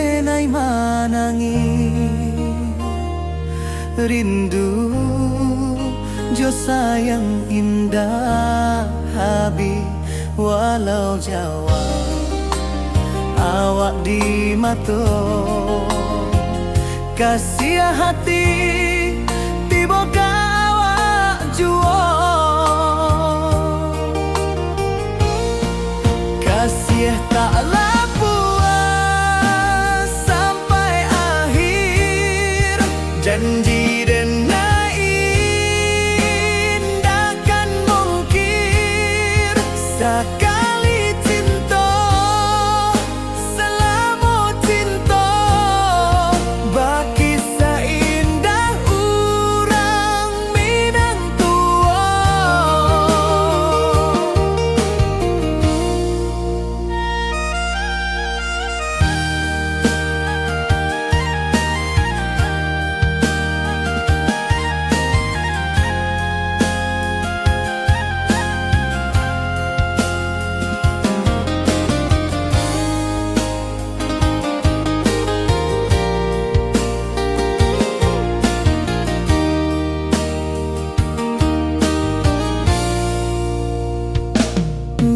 denai manangi rindu jo sayang indah habi walau Jawa awak di mato kasih hati tiba ka awak juo kasih tak puas sampai akhir janji denai indakan mungkir sekali cinta selama cinta baki seindah urang Minang tua.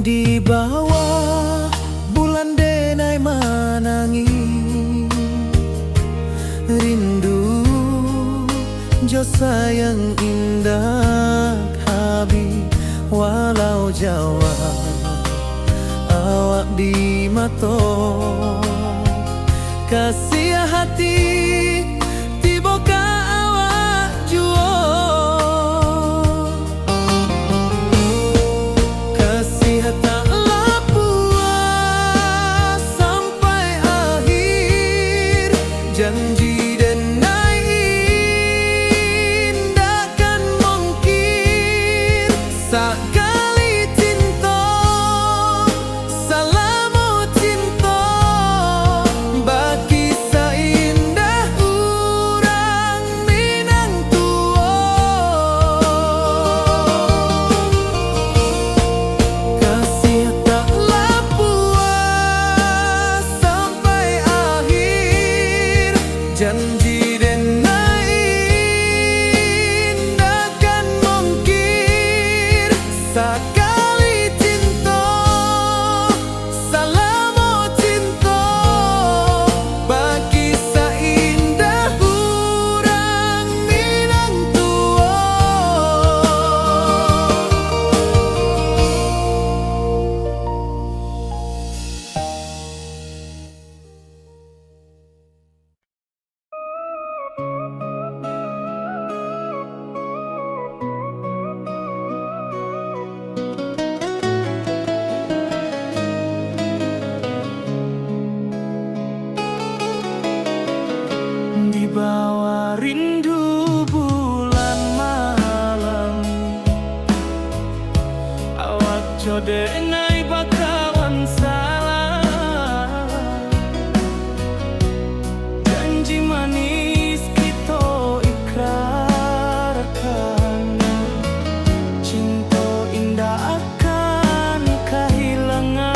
Di bawah bulan denai manangi rindu jo sayang indah habi walau Jawa awak di mato kasih hati tiba ka awak juo taklah puas sampai akhir janji denai indakan mungkir sekali cinta selama cinta baki seindah urang Minang tua kasih taklah puas sampai akhir janji denai indakan mungkir sekali cinta selama cinta baki seindah urang Minang tua. Di bawah rindu bulan malam awak jodenai bakawan salah janji manis kita ikrarkan cinta indah akan kehilangan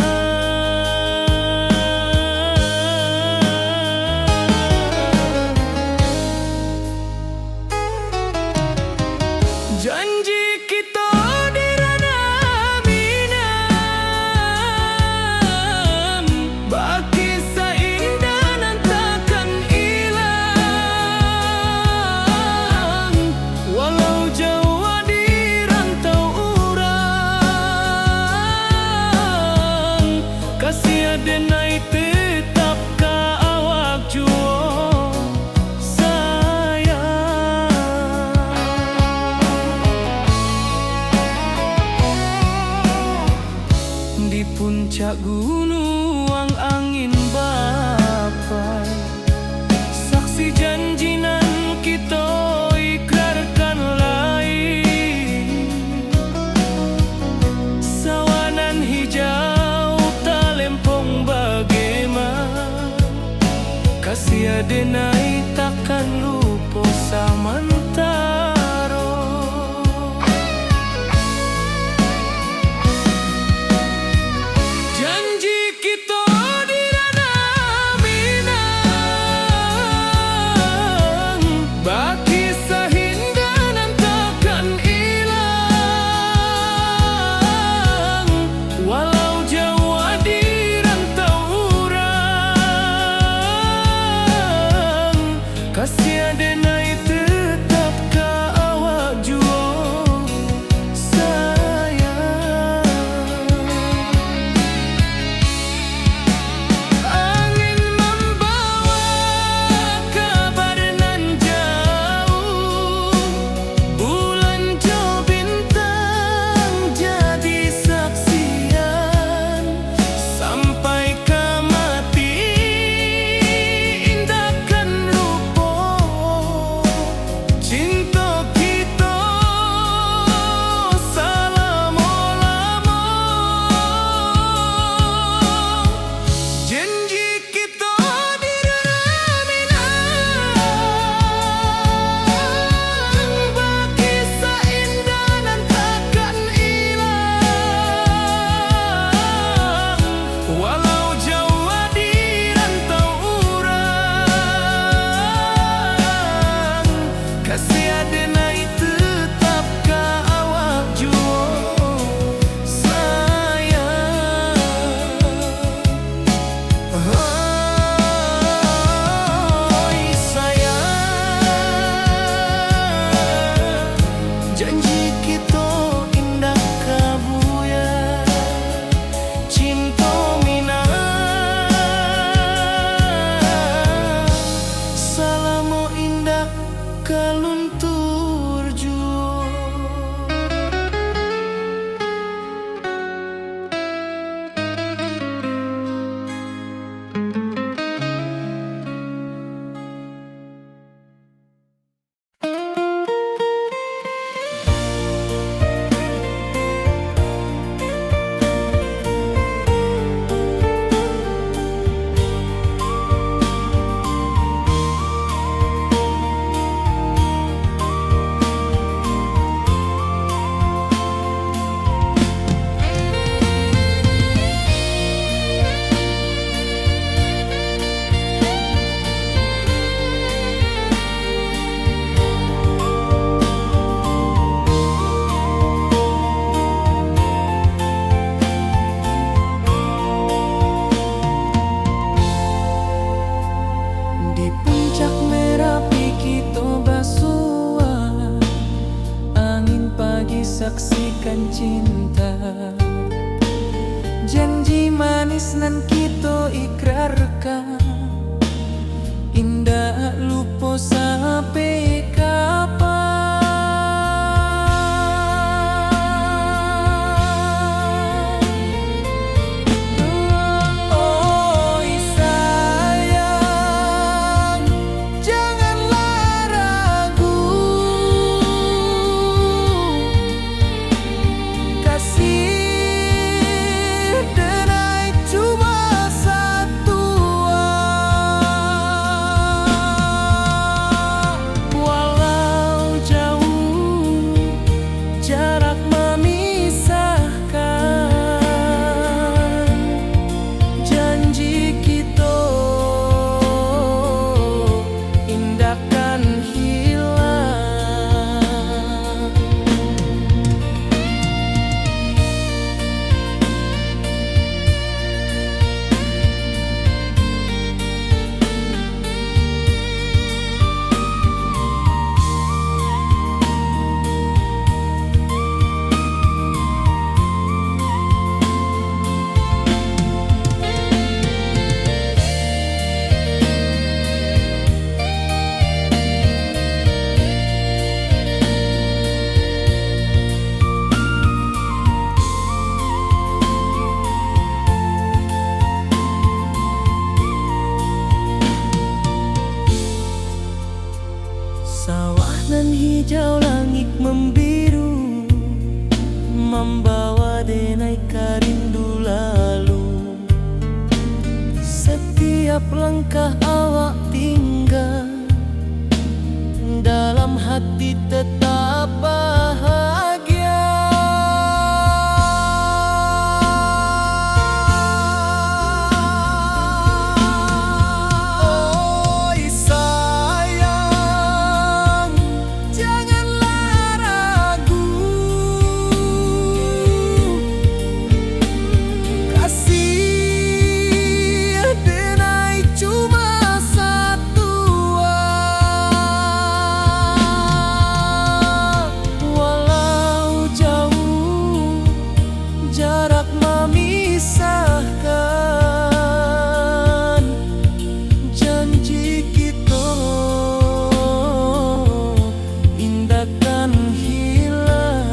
janji kita di ranah Minang baki seindah nan takkan hilang walau jauh di rantau urang kasih denai tetap ka awak juo di puncak gunung angin bapai saksi janji nan kita ikrarkan lain sawanan hijau talempong bagaimana kasih denai takkan lupa samantara janji kita di ranah Minang saksikan cinta. Janji manis nan kita ikrarkan, indah lupa sampai kapan. Oi sayang, janganlah ragu, kasih denai cuma satu. Walau jauh jarak memisahkan, janji kita indahkan hilang. Sawah nan hijau, langit membiru, membawa denai karindu lalu. Setiap langkah awak tinggal, dalam hati tetap bahagia. Oi sayang, janganlah ragu, kasih denai cuma satu. Walau jauh jarak memisahkan, janji kita indahkan hilang.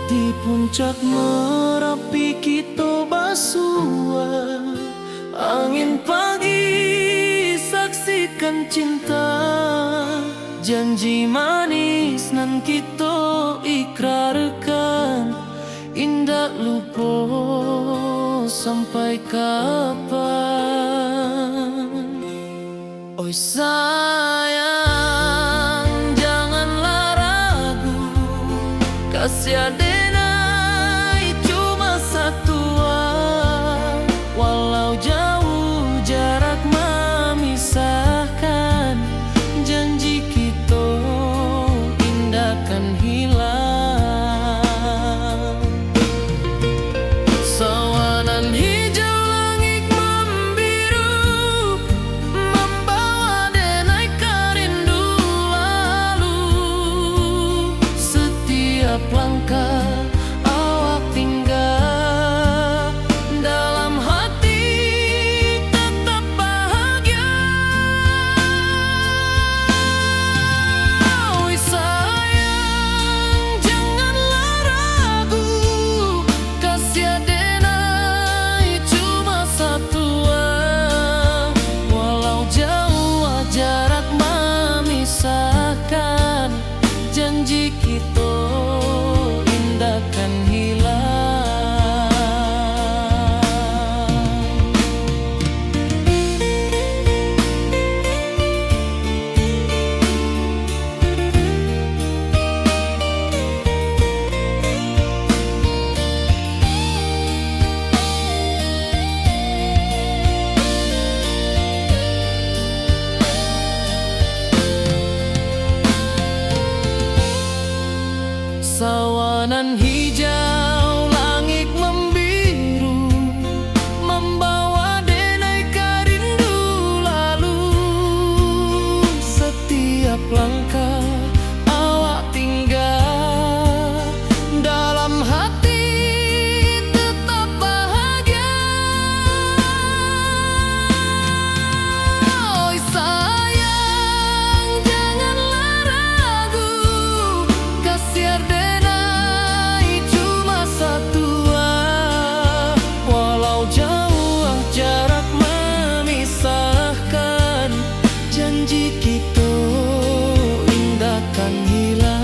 Di puncak Merapi kita bersua, angin pagi saksikan cinta. Janji manis nan kita ikrarkan, indah lupa sampai kapan. Oi sayang, janganlah ragu, kasih denai cuma satu. Walau jauh jarak memisahkan, janji kita indahkan hilang. Sawanan hijau, langit membiru, membawa denai karindu lalu. Setiap langkah kita indah kan hilang.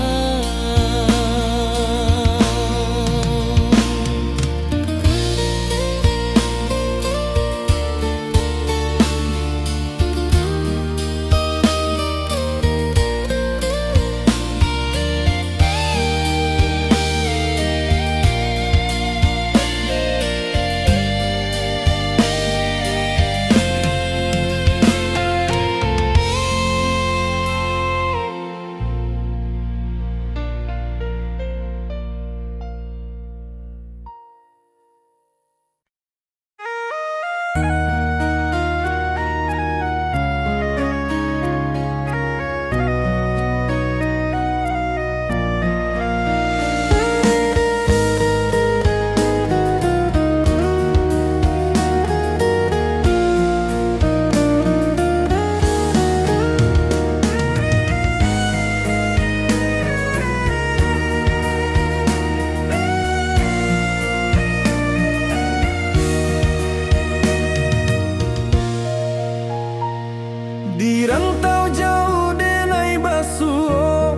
Di rantau jauh denai basuh,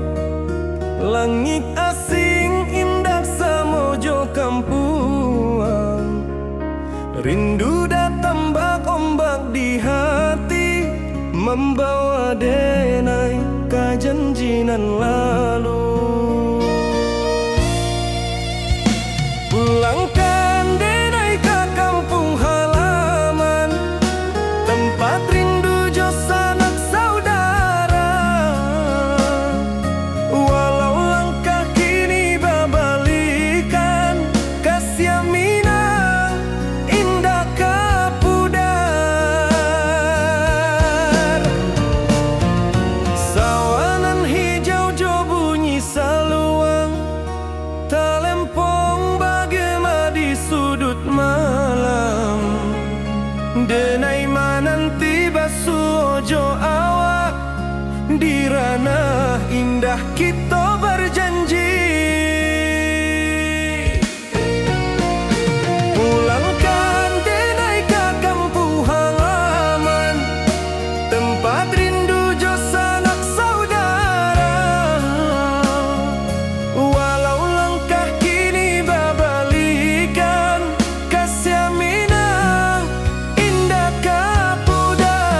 langit asing indah samojo kampuang. Rindu datang bak ombak di hati, membawa denai ke janjinan lalu. Pulangkan denai ke kampung halaman, tempat rindu jo sanak saudara. Walau langkah kini babalikan, kasih Minang indah kapudar. Sawanan hijau jo bunyi saluang, talempong bagema di sudut malam. Denai mananti basuh ojo awak, di ranah indah kita berjanji. Pulangkan denai ke kampung halaman, tempat rindu jo sanak saudara. Walau langkah kini babalikan, kasih Minang indah kapudar.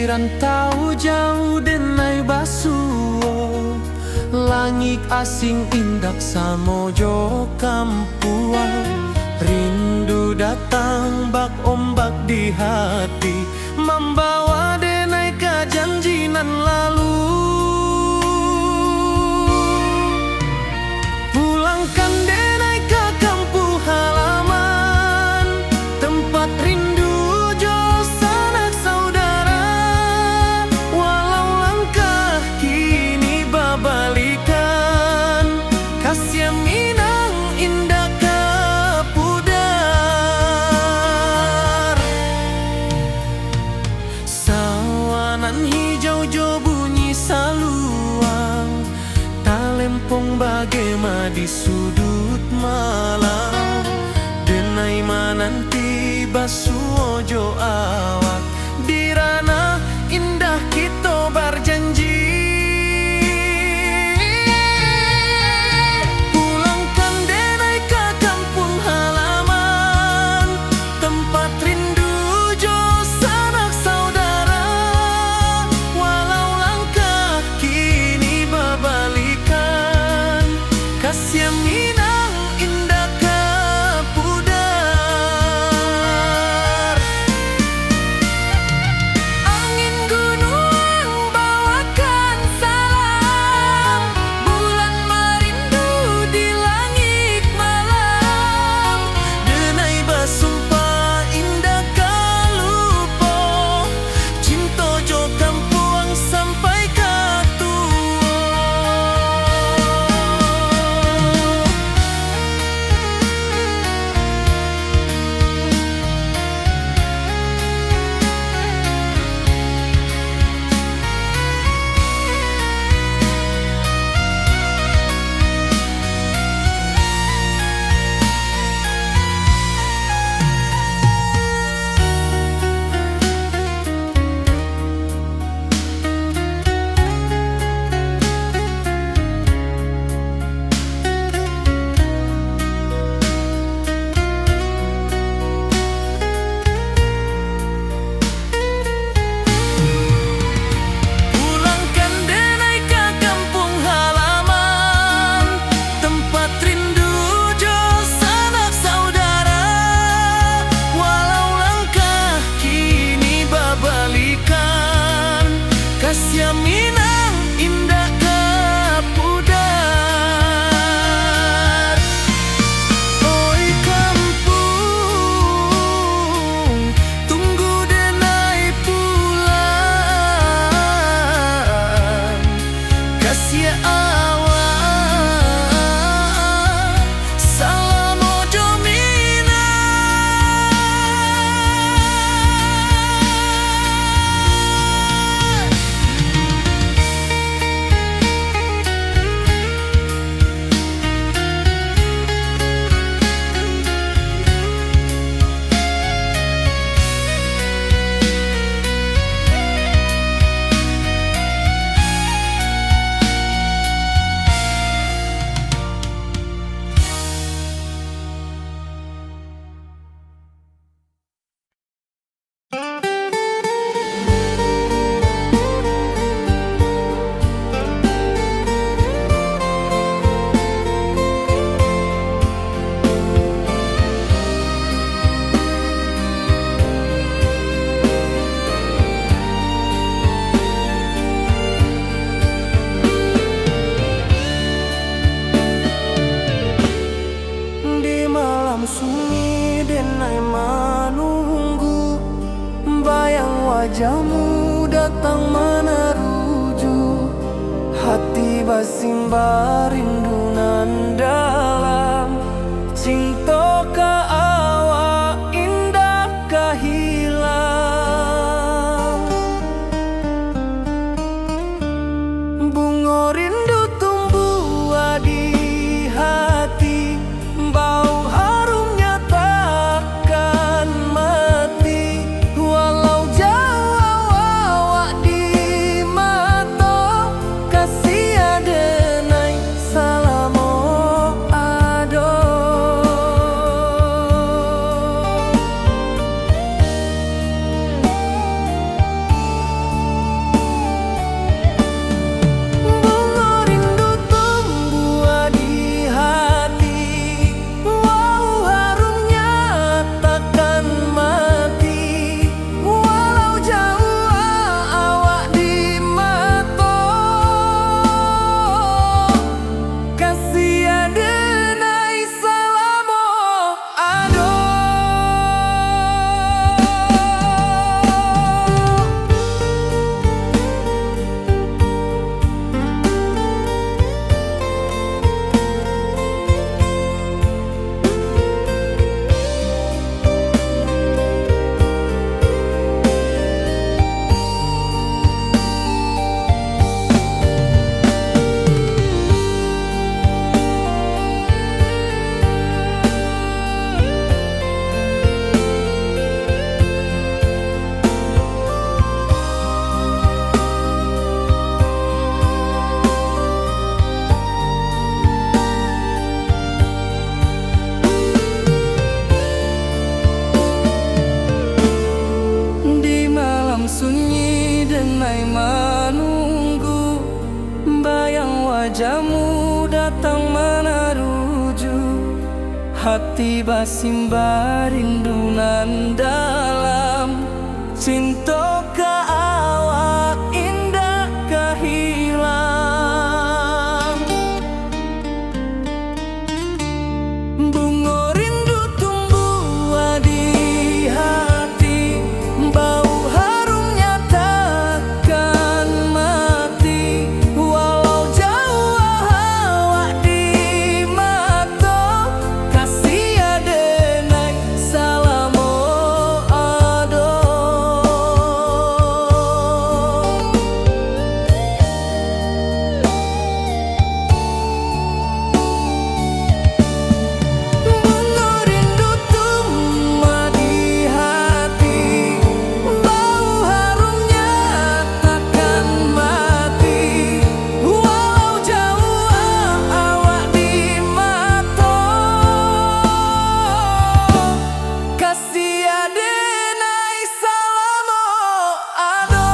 di rantau jauh denai basuo, langit asing indak samojo kampuang. Rindu datang bak ombak di hati, membawa denai ke janjinan lalu. Pulangkan denai ke kampung halaman, tempat rindu jo sanak saudara. Walau langkah kini babalikan, kasih Minang indah ke pudar. Sawanan hijau jo bunyi saluang, talempong bagema di sudut malam. Denai mananti basuojo awak, di ranah indah kita berjanji. Pulangkan denai ke kampung halaman, tempat rindu jo sanak saudara. Walau langkah kini babalikan, kasih Minang indah ke pudar. Angin gunung bawakan salam, bulan merindu di langit malam. Denai basumpah indah kalupo, cinta jo kampuang sampai ke tua. Pulangkan denai ke kampung halaman, tempat rindu jo sanak saudara. Walau langkah kini babalikan, kasih Minang indah ke pudar. Oi kampung, tunggu denai pulang, kasih awak salam ojo Minang. Di malam sunyi denai menunggu, bayang wajahmu datang meneruju. Hati basimba rindu nan dalam, cinta ke awak indah kehilang. Bunga rindu tumbuh di hati, bau harumnya takkan mati. Walau jauh awak di mata, kasih denai wajahmu datang meneruju hati basimba rindunan dalam cinta ke awak indah kehilang. Bunga rindu tumbuh di hati, bau harumnya takkan mati. Walau jauh awak di mata, kasih adenai salamo ado. Bunga rindu tumbuh di hati, bau harumnya takkan mati. Walau jauh awak di mata, kasih adenai salamo ado.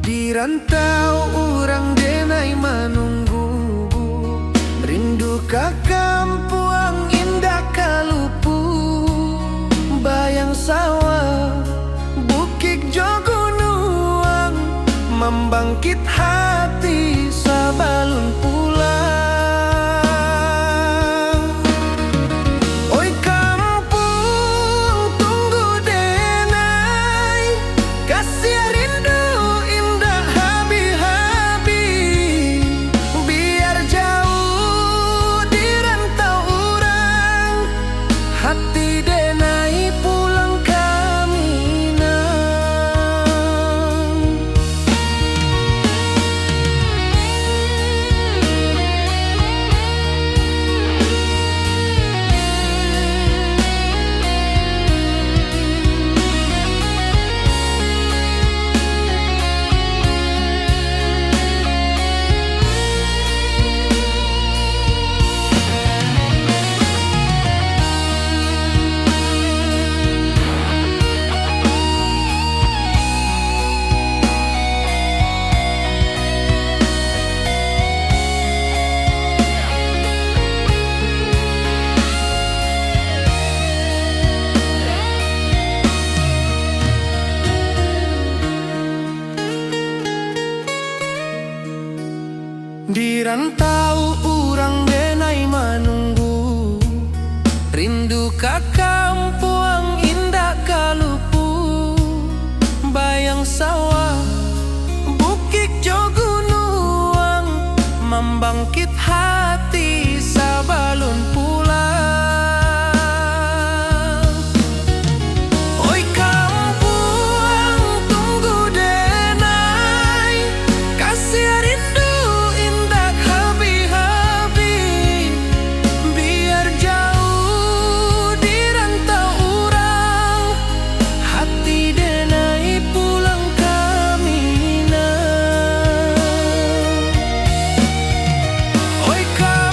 Di rantau orang denai menunggu, rindu ka kampung indah kalupu. Bayang sawah, bukit jo gunung, membangkit hati sabalun pulang. Oi kampung tunggu denai, kasih rindu indah habi-habi. Biar jauh di rantau orang, hati denai pulang ke Minang. Di rantau orang denai menunggu, rindu ka kampung indah kalupu. Bayang sawah, bukit jo gunung, membangkit hati sabalun pulang. Oi kampung tunggu denai, kasih rindu indah habi-habi. Biar jauh di rantau orang, hati denai pulang ke Minang. Oi kampung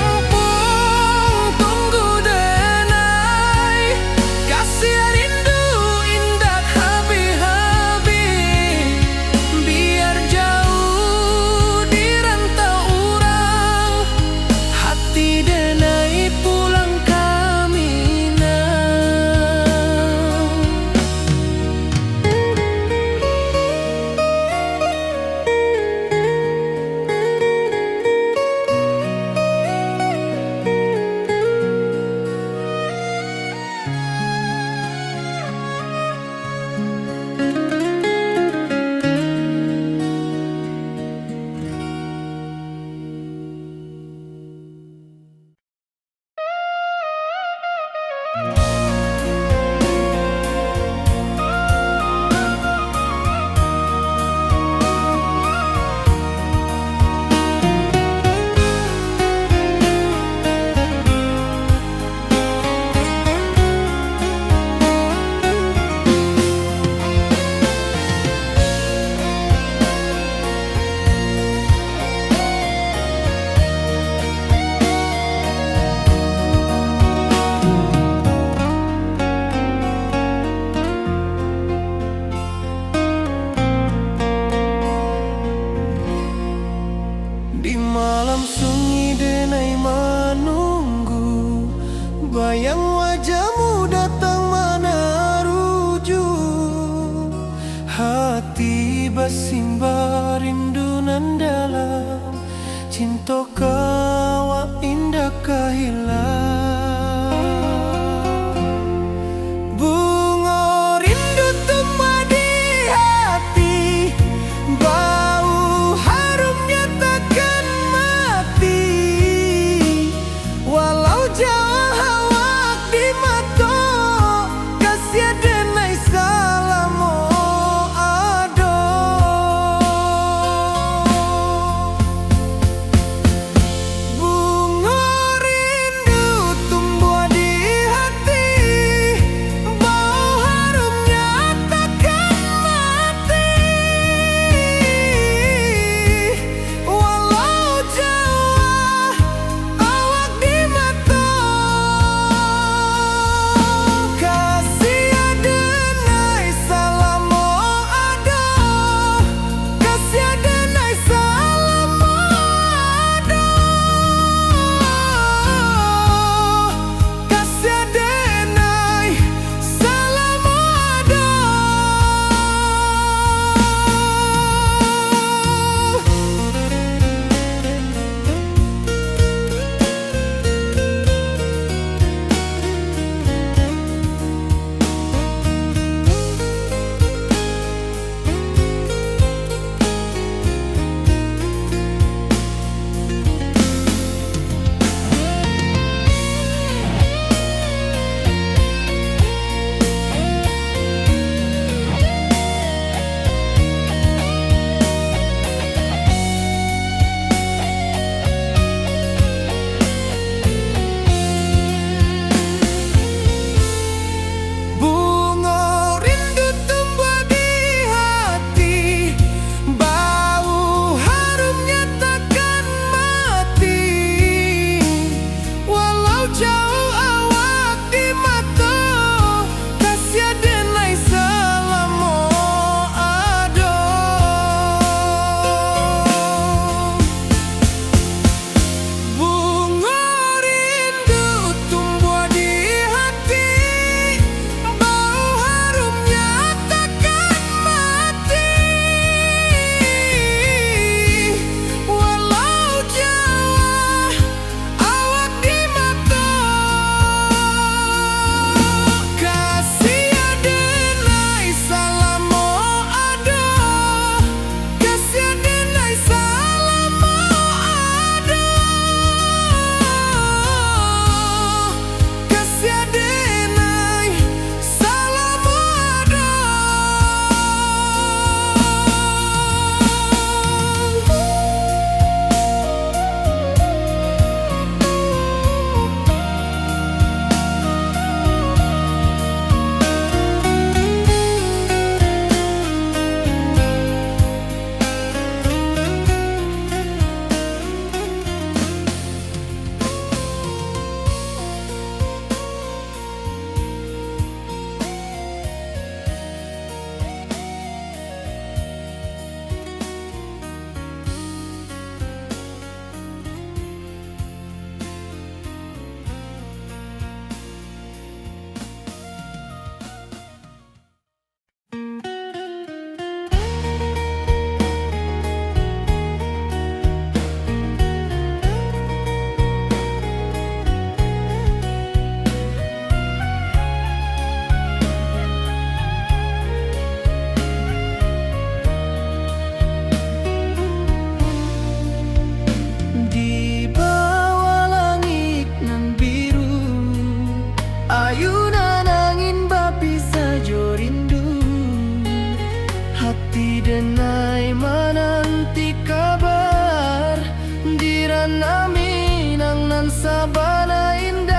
sabana indah.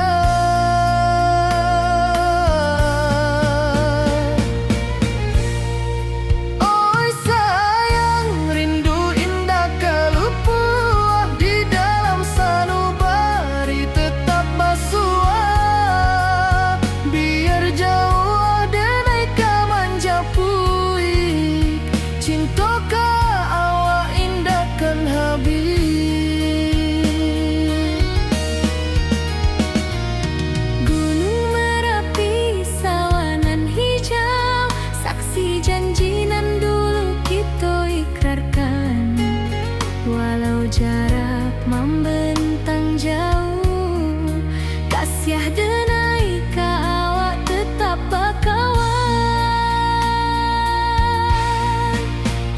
Oi sayang, rindu indah kalupua di dalam sanubari tetap basua. Biar jauh denai ka manjapui, cintoka awak indahkan habis. Gunung Merapi, sawanan hijau, saksi janji nan dulu kita ikrarkan. Walau jarak membentang jauh, kasih denai ka awak tetap bakawan.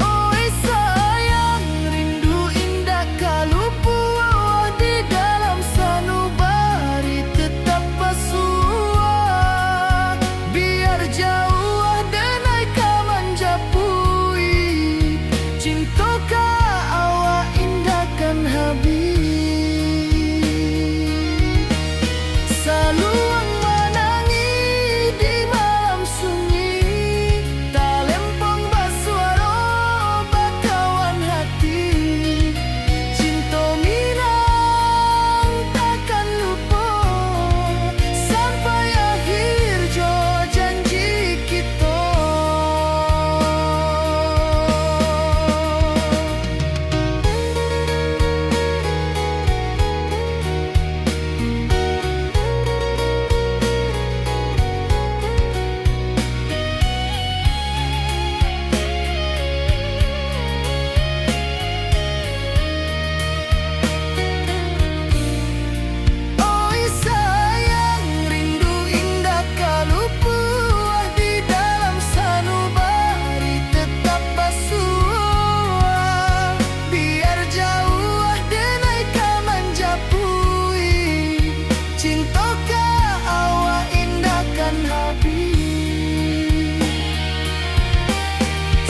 Oi sayang, rindu indah kalupua di dalam sanubari tetap basua. Biar jauh denai ka manjapui, cintoka awak indahkan habis. Saluang menangi di malam sunyi, talempong basuaro bakawan hati. Cinta minang takkan lupa sampai akhir jo janji kita. Oi sayang, rindu indah kalupua di dalam sanubari tetap basua. Biar jauh denai ka manjapui, cintoka awak indahkan habis.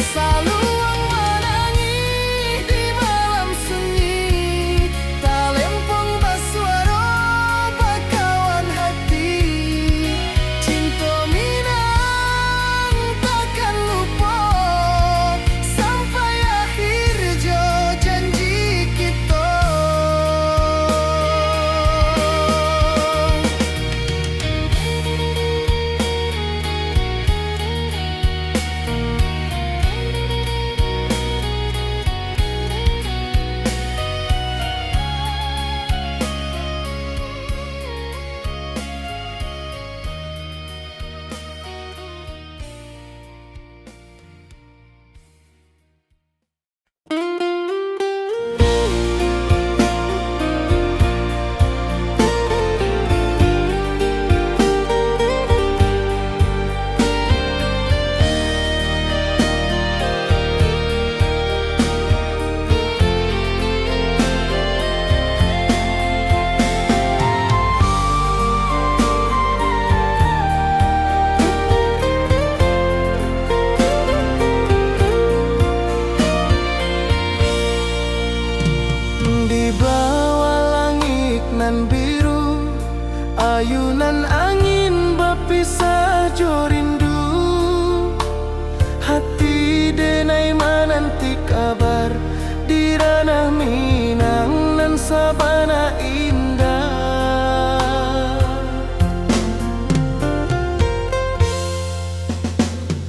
Saluang menangi di malam sunyi, talempong basuaro bakawan hati. Cinta minang takkan lupa sampai akhir jo janji kita. Di bawah langit nan biru, ayunan angin berpisah jo rindu. Hati denai menanti kabar di ranah Minang nan sabana indah.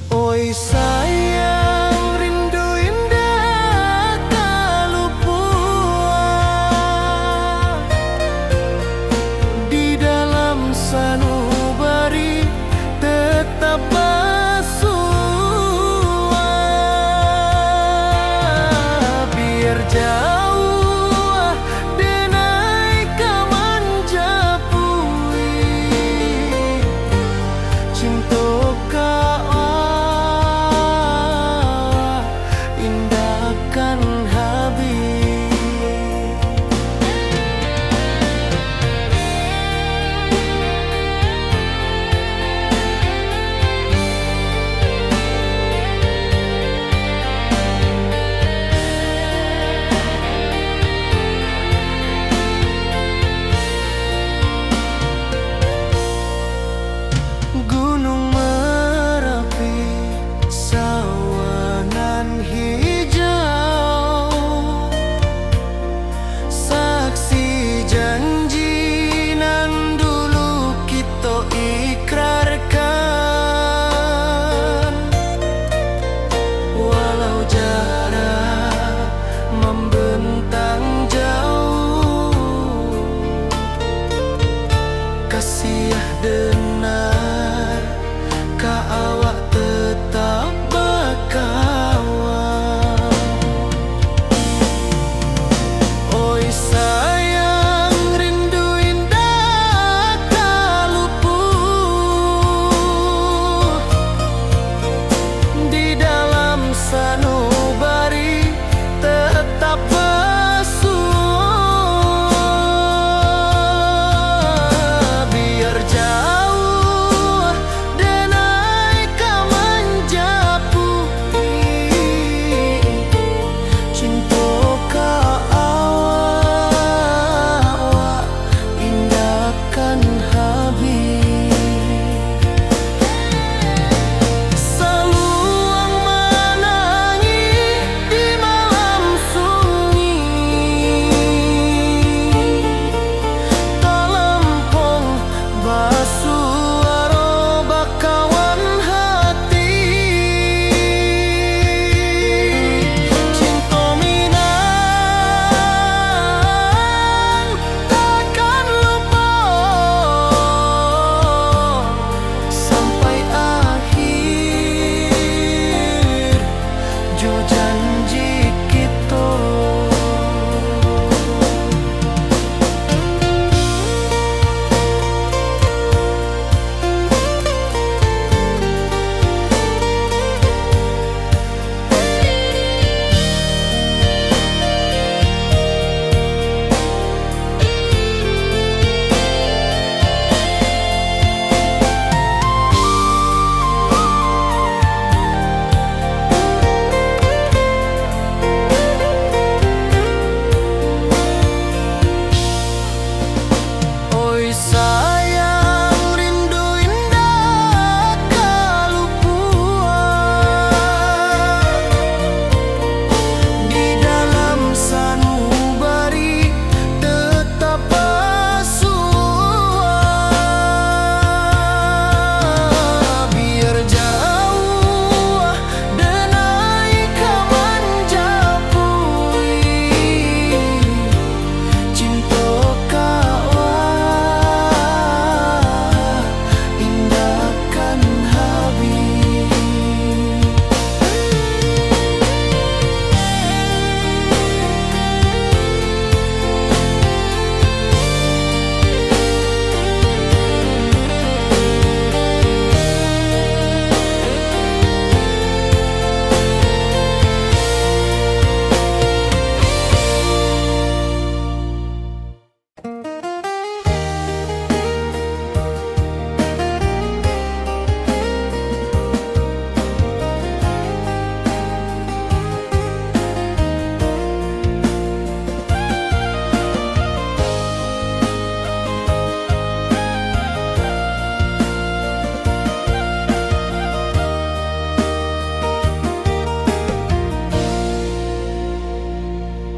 Oi sayang, rindu indah kalupua di dalam sanubari tetap basua. Biar jauh denai ka manjapui, cintoka awak indahkan habis.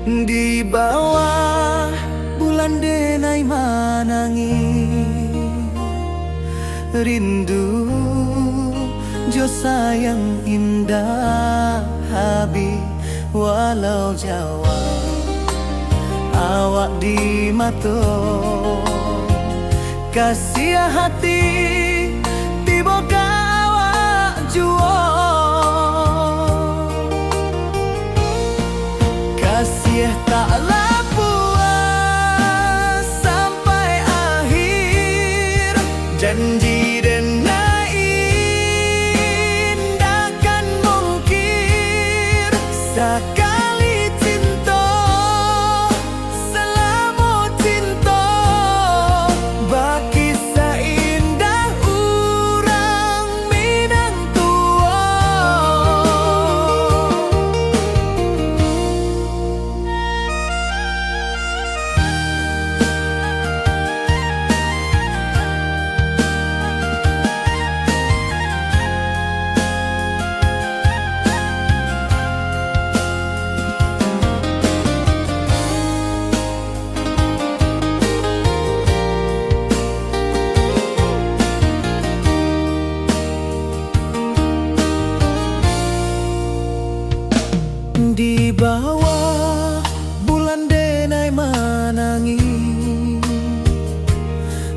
Di bawah bulan denai manangi rindu jo sayang indah habi walau Jawa awak di mato kasih hati tiba awak juo kasih taklah puas sampai akhir janji denai indahkan mungkir sekali cinta selama cinta baki seindah urang Minang tua. Di bawah bulan denai manangi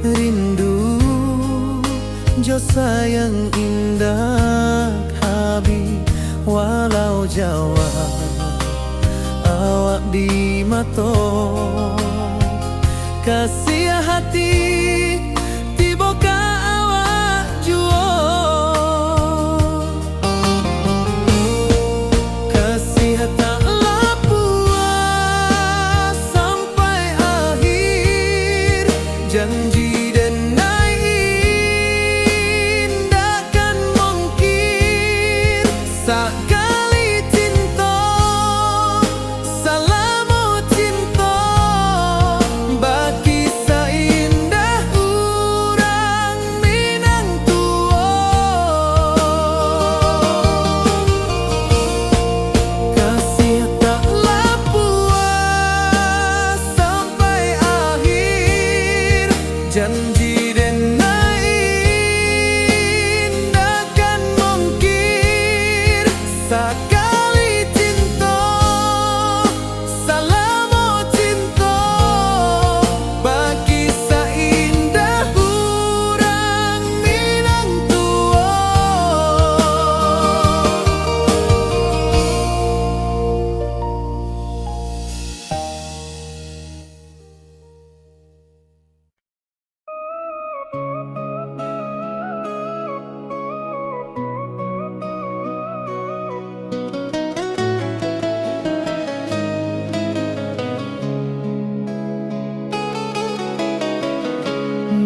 rindu jo sayang indah habi walau Jawa awak di mato kasih hati tiba ka awak juo taklah puas sampai akhir janji denai indahkan mungkir sekali cinta selama cinta baki seindah urang Minang tua kasih taklah puas sampai akhir janji denai indahkan mungkir sekali cinta selama cinta baki seindah urang Minang tua.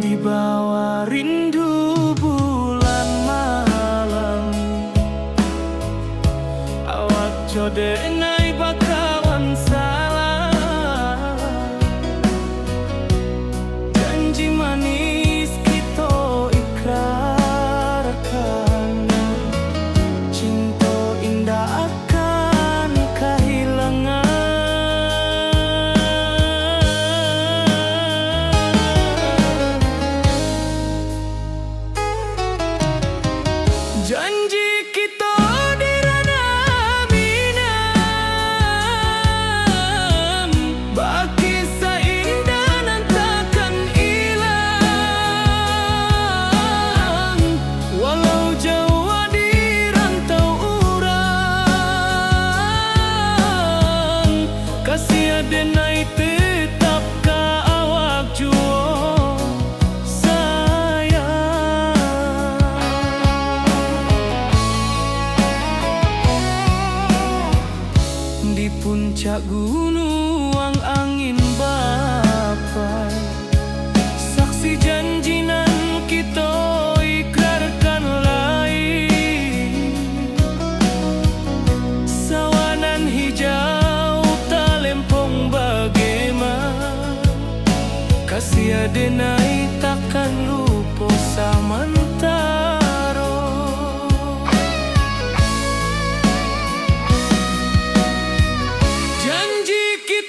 Di bawah rindu bulan malam awak jodenai bakawan salah janji manis kita ikrarkan cinta indah akan kehilangan janji kita di ranah Minang baki seindah nan takkan hilang walau jauh di rantau urang kasih denai tetap ka awak juo sayang. Di puncak gunung angin bapai saksi janji nan kita ikrarkan lain sawanan hijau talempong bagaimana kasih denai takkan lupa samantaro janji kita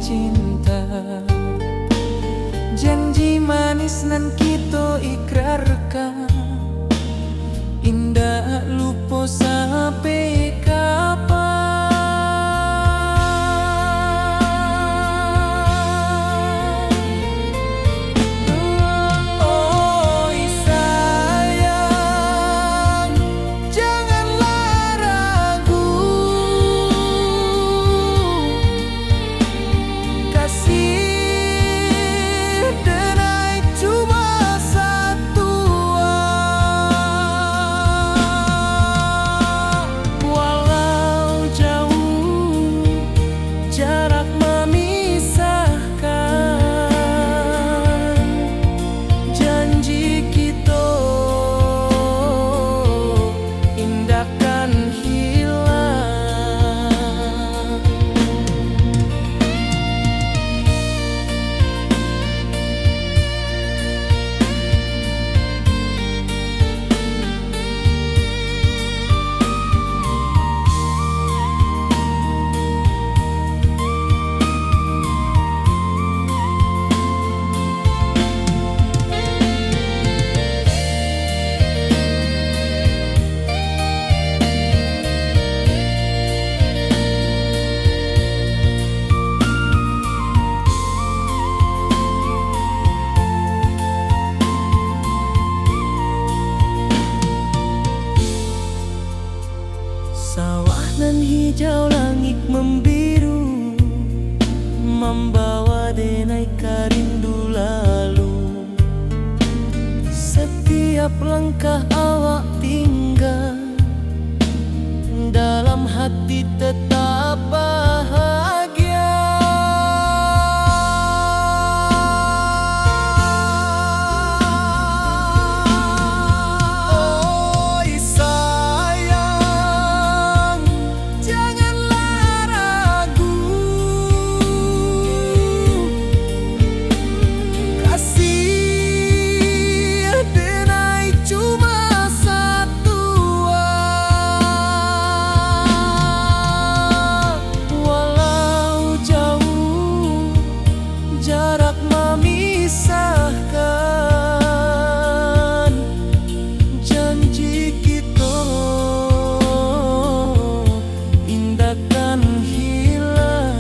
cinta. Janji manis nan kita ikrarkan, indah lupa sampai kapan. Oi sayang, janganlah ragu, kasih denai cuma satu. Walau jauh jarak memisahkan, janji kita indahkan hilang. Sawah nan hijau, langit membiru, membawa denai karindu lalu. Setiap langkah awak tinggal, dalam hati tetap bahagia. Oi sayang, janganlah ragu, kasih denai cuma satu. Walau jauh jarak memisahkan, janji kita indahkan hilang.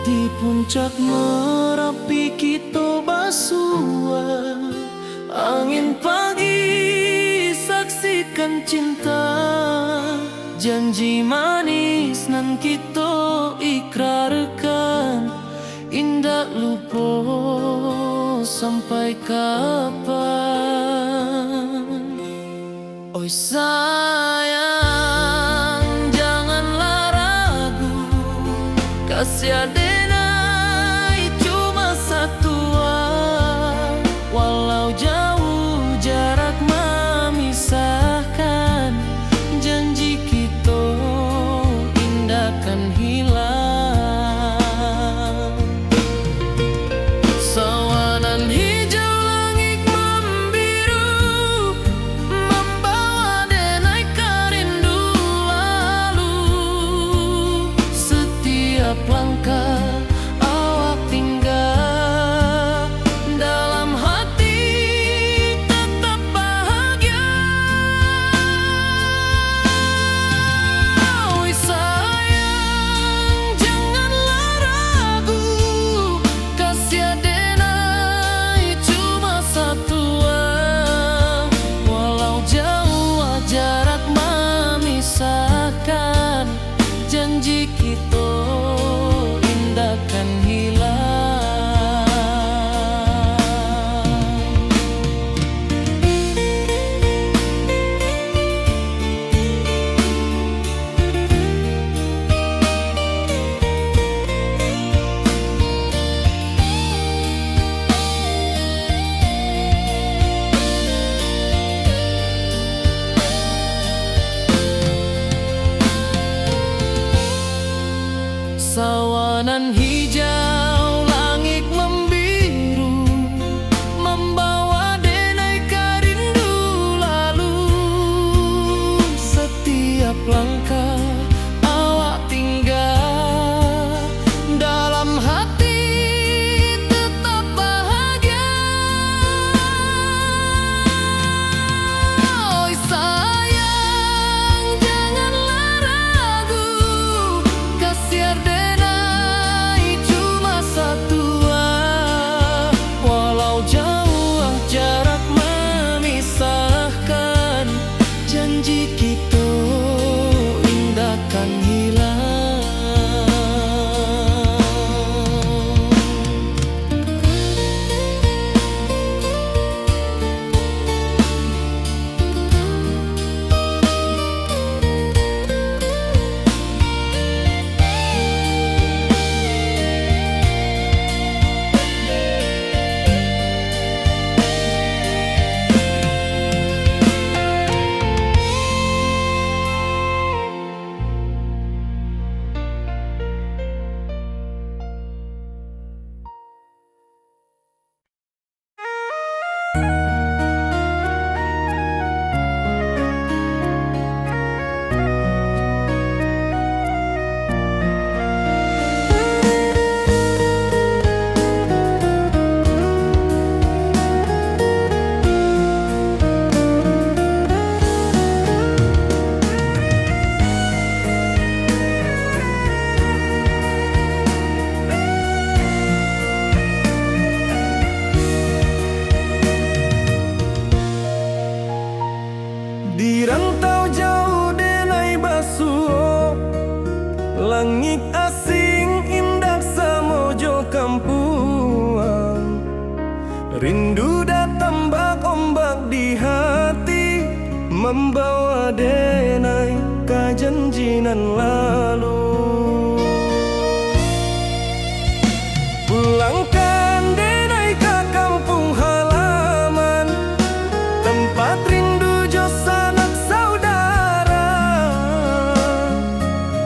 Di puncak Merapi kita bersua, angin pagi saksikan cinta. Janji manis nan kita ikrarkan, indah lupa sampai kapan. Oi sayang, janganlah ragu, kasih denai cuma satu. Walau jauh jarak memisahkan, janji kita indahkan hilang. Sawanan hijau, langit membiru, membawa denai karindu lalu. Setiap langkah membawa denai ka janjinan lalu. Pulangkan denai ke kampung halaman, tempat rindu jo sanak saudara.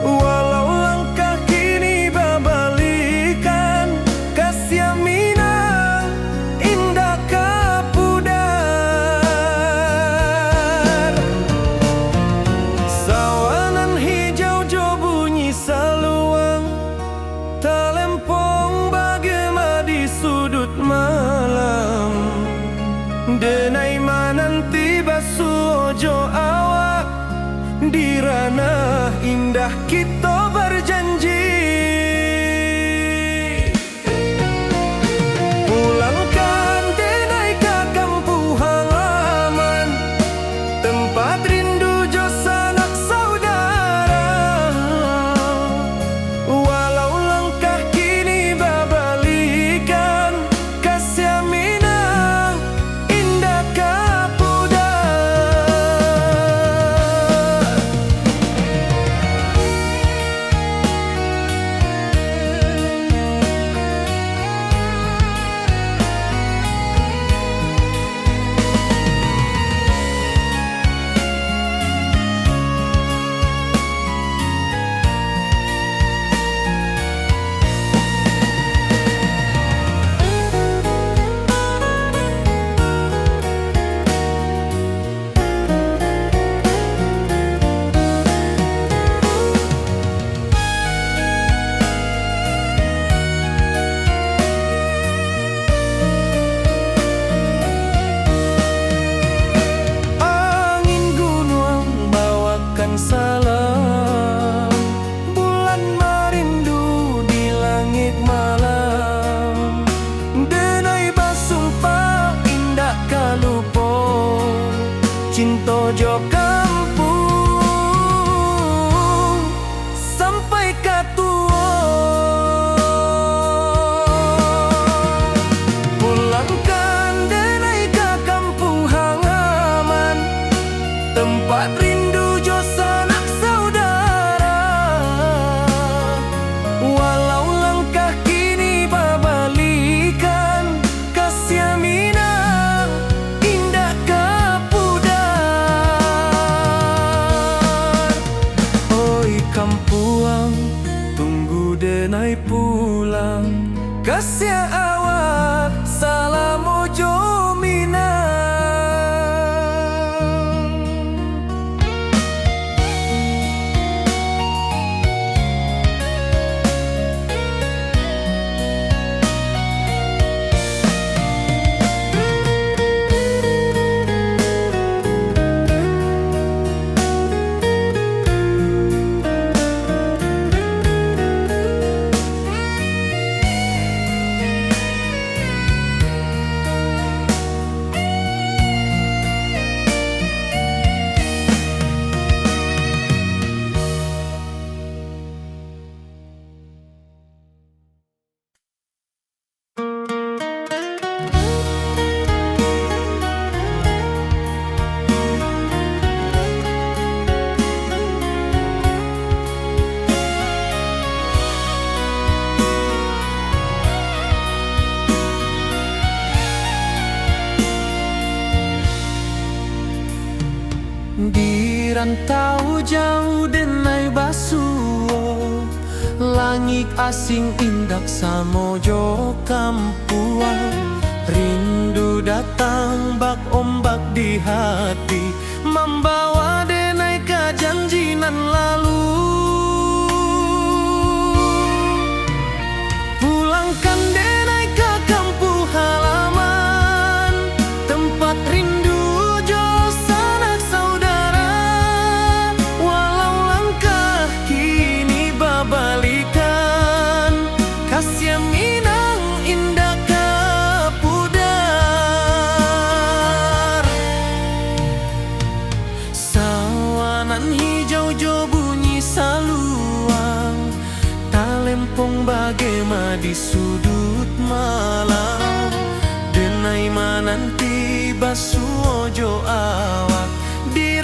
Walau langkah kini babalikan, kasih minang indah kapudar. Sawanan hijau jo bunyi saluang, talempong bagema di sudut malam. Denai mananti basuh ojo awak, di ranah indah kita berjanji. Pulangkan denai ke kampung halaman, tempat rindu jo sanak saudara. Walau langkah kini babalikan, kasih minang indah kapudar. Angin gunung bawakan salam, bulan merindu di langit malam. Denai basumpah indah kalupo, cinta jo kampung sampai katua. Pulangkan denai ke kampung halaman, tempat rindu jo sanak saudara. Walau langkah kini babalikan, kasih minang indah kapudar. Oi kampuang, tunggu denai pulang, kasih awak salam ojo minang. Di rantau jauh denai basuh, langit asing indak samojo kampuang. Rindu datang bak ombak di hati, membawa denai ke janjinan lalu. Pulangkan denai ke kampung halaman, tempat rindu jo sanak saudara. Walau langkah kini babalikan, kasih minang indah kapudar. Sawanan hijau jo bunyi saluang, talempong bagema di sudut malam. Denai mananti basuh ojo awak, di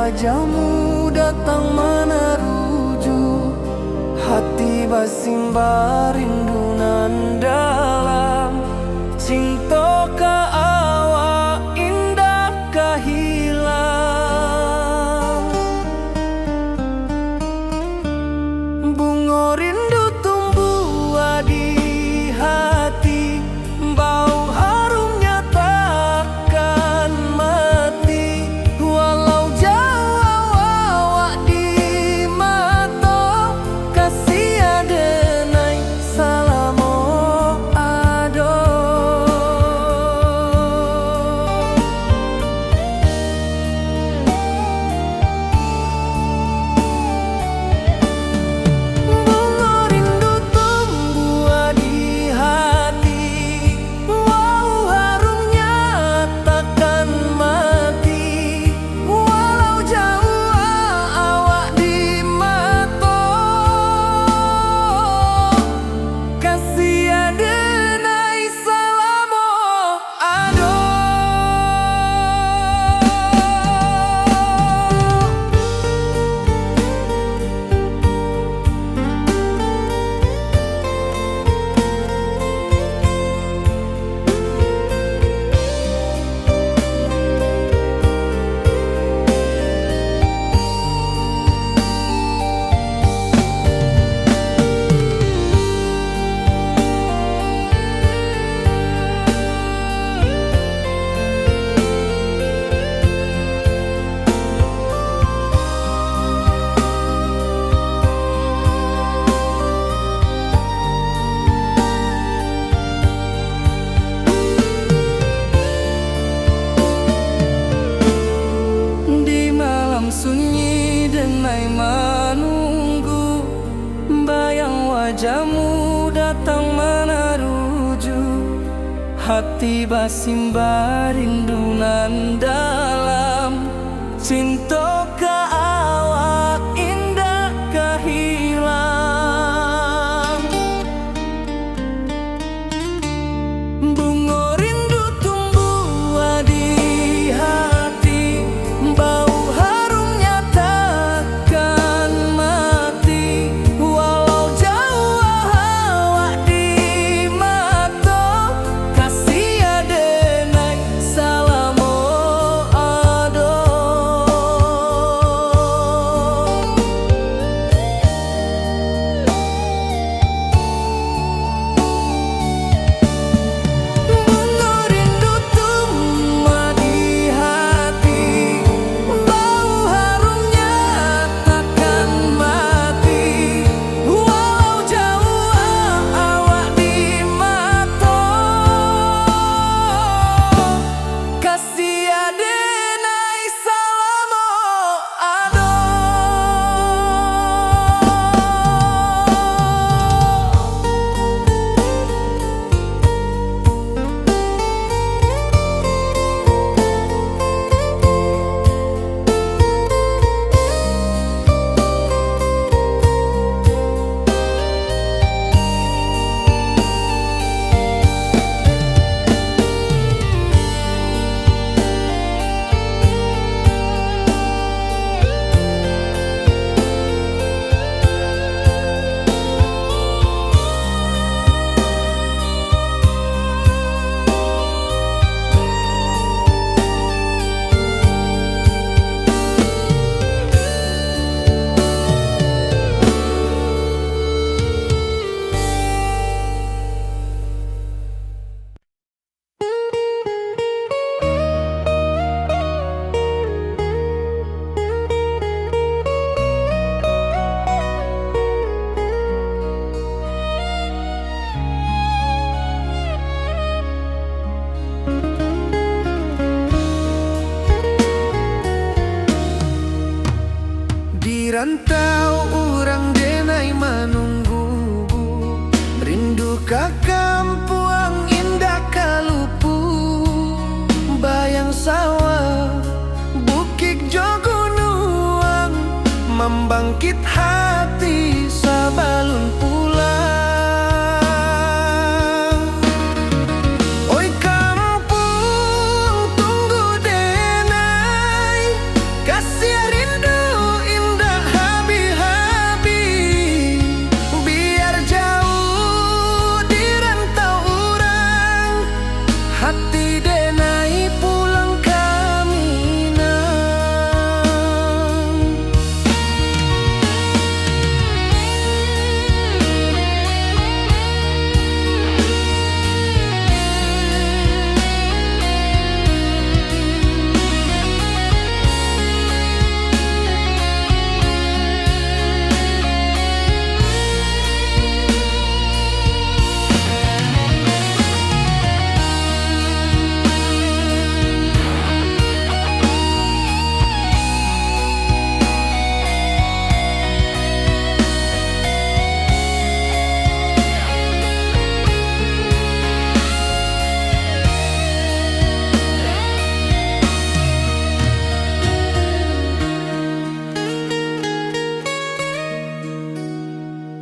wajahmu datang meneruju, hati basimba rindu nan dalam. Cinta ka awak indah ka hilang. Bunga rindu tumbuh di hati, bau harumnya takkan mati. Walau jauh awak di mata, kasih adenai salamo ado. Bunga rindu tumbuh di hati, wow harumnya takkan mati. Walau jauh awak di mata, kasih adenai salamo ado. Di malam sunyi denai menunggu, bayang wajahmu datang meneruju, hati basimba rindu nan dalam. Cinta ka awak indah ka hilang. Bunga rindu tumbuh di hati, bau harumnya takkan mati. Walau jauh awak di mata, kasih adenai salamo ado. Bunga rindu tumbuh di hati, bau harumnya takkan mati. Walau jauh awak di mata, kasih adenai salamo ado. Di rantau urang denai menunggu, rindu ka kampuang indah kalupu. Bayang sawah bukit jogunuang, membangkit hati sabalun pulang. Oi kampung tunggu denai, kasih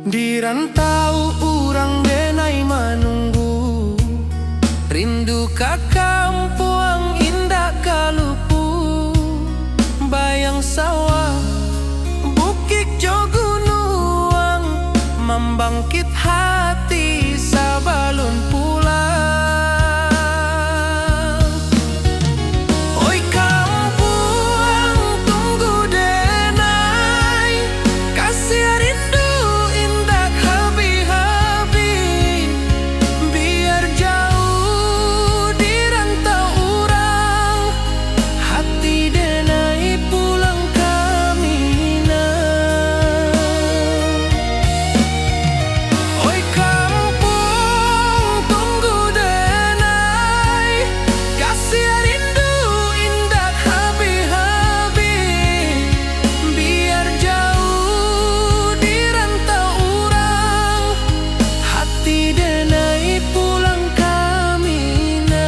Di rantau urang denai manunggu, rindu ka kampung indah kalupu, bayang sawah bukit jo gunung, membangkit hati sabalun pulang. Oi kampung tunggu denai, kasih rindu indah habi-habi, biar jauh di rantau urang, hati denai pulang kamina. Oi kampung tunggu denai, kasih rindu indah habi-habi, biar jauh di rantau urang, hati denai pulang kamina.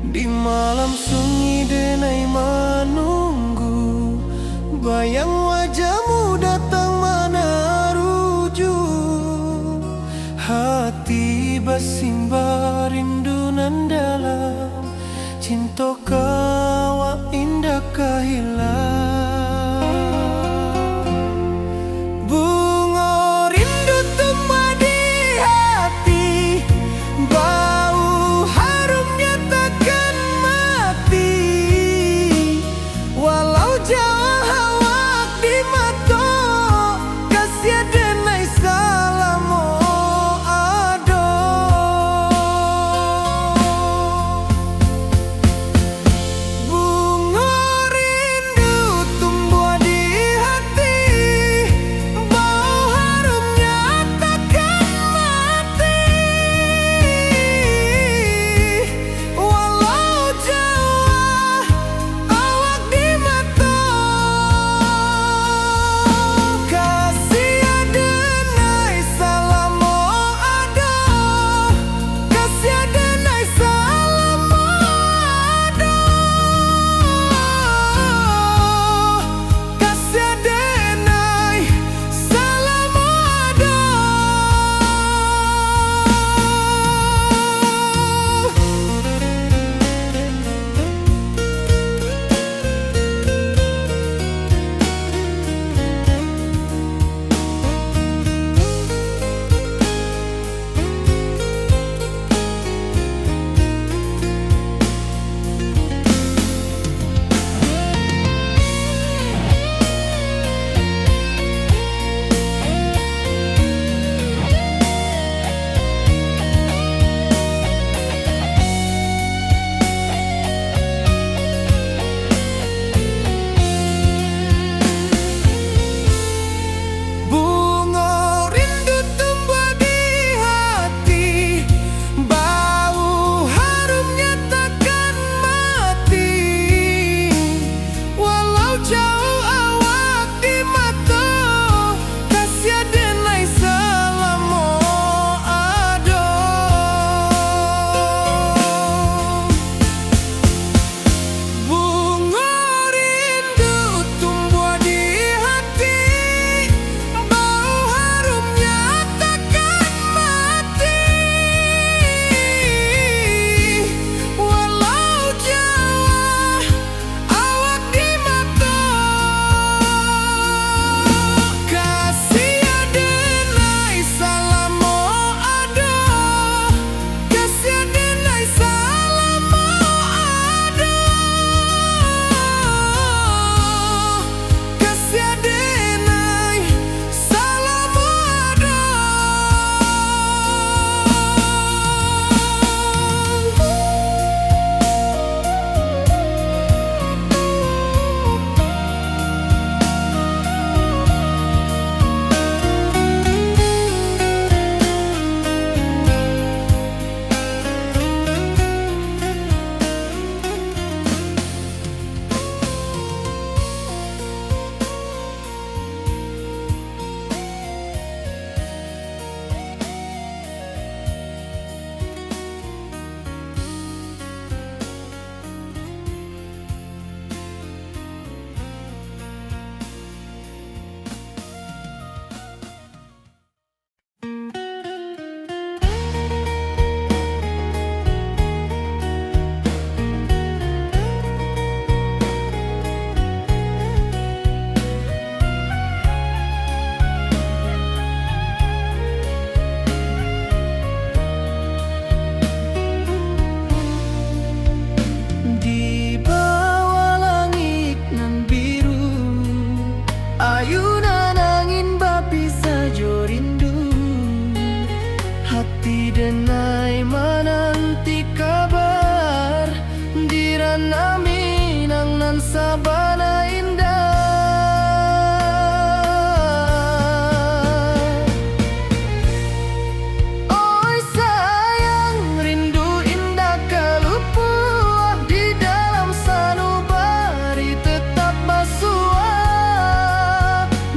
Di malam sunyi denai menunggu, bayang wajahmu datang menaruju, hati bersimbar rindu nan dalam, cinta kawa indah kahilang. Bunga rindu tumbuh di hati, bau harumnya takkan mati, walau jauh hawak di mata, kasih denai salamo ado. Bunga rindu denai menanti kabar Dirana Minang nan sabana indah. Oi sayang, rindu indah kalupua di dalam sanubari tetap basua.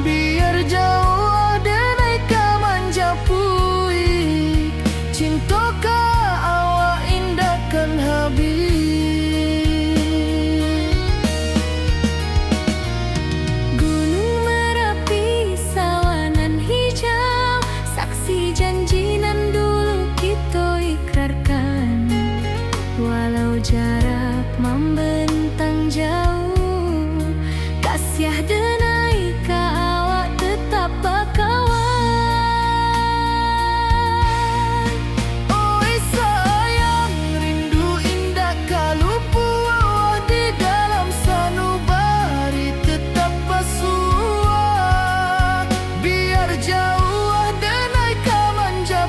Biar jauh denai kamanja puik, cintoka awak indah kan habis. Gunung Merapi, sawanan hijau, saksi janji nan dulu kita ikrarkan. Walau jarak membentang jauh, kasiah denai ka awak tetap bakawan. Oi sayang, rindu indah kalupua di dalam sanubari tetap basua. Biar jauh denai kamanja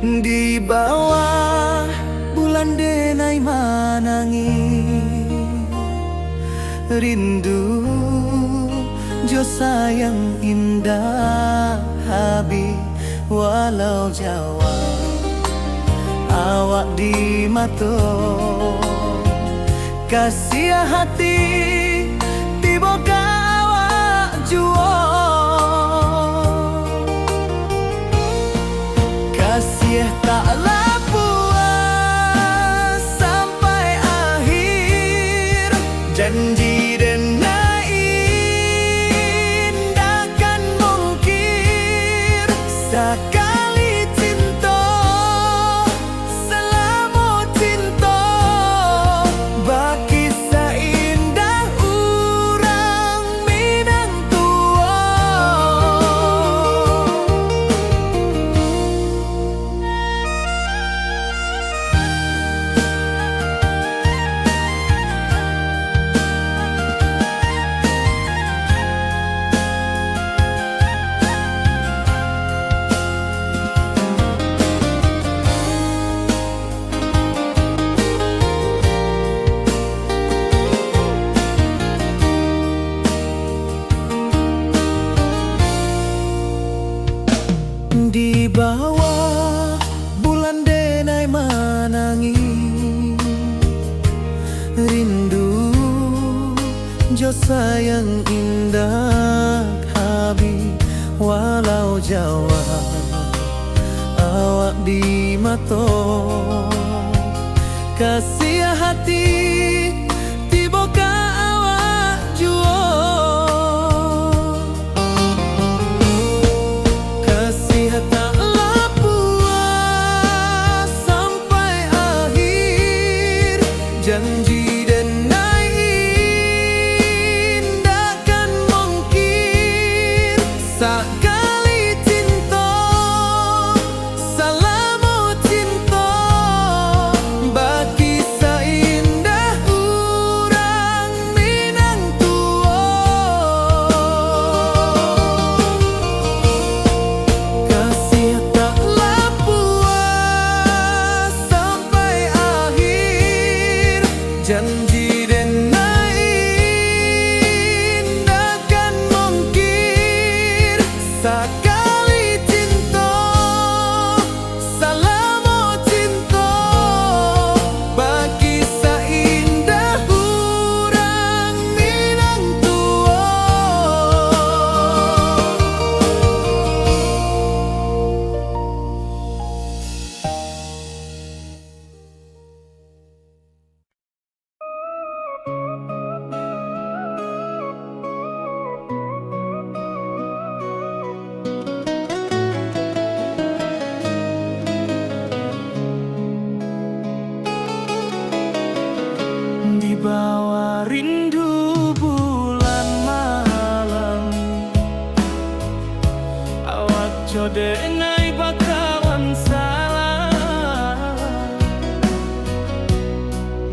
Di bawah bulan denai manangi rindu jo sayang indah habi walau Jawa awak di mato kasih hati tiba awak juo kasih taklah puas sampai akhir janji denai indakan mungkir sekali cinta selama cinta baki seindah urang Minang tua. Di bawah bulan denai manangi rindu jo sayang indah habi walau Jawa awak di mato kasih hati tiba ka awak juo kasih taklah puas sampai akhir janji denai indakan mungkir sekali cinta selama cinta baki seindah urang Minang tua kasih taklah puas sampai akhir janji denai indakan mungkir sekali cinta selama cinta baki seindah urang Minang tua. Di bawah rindu bulan malam awak jodenai bakawan salah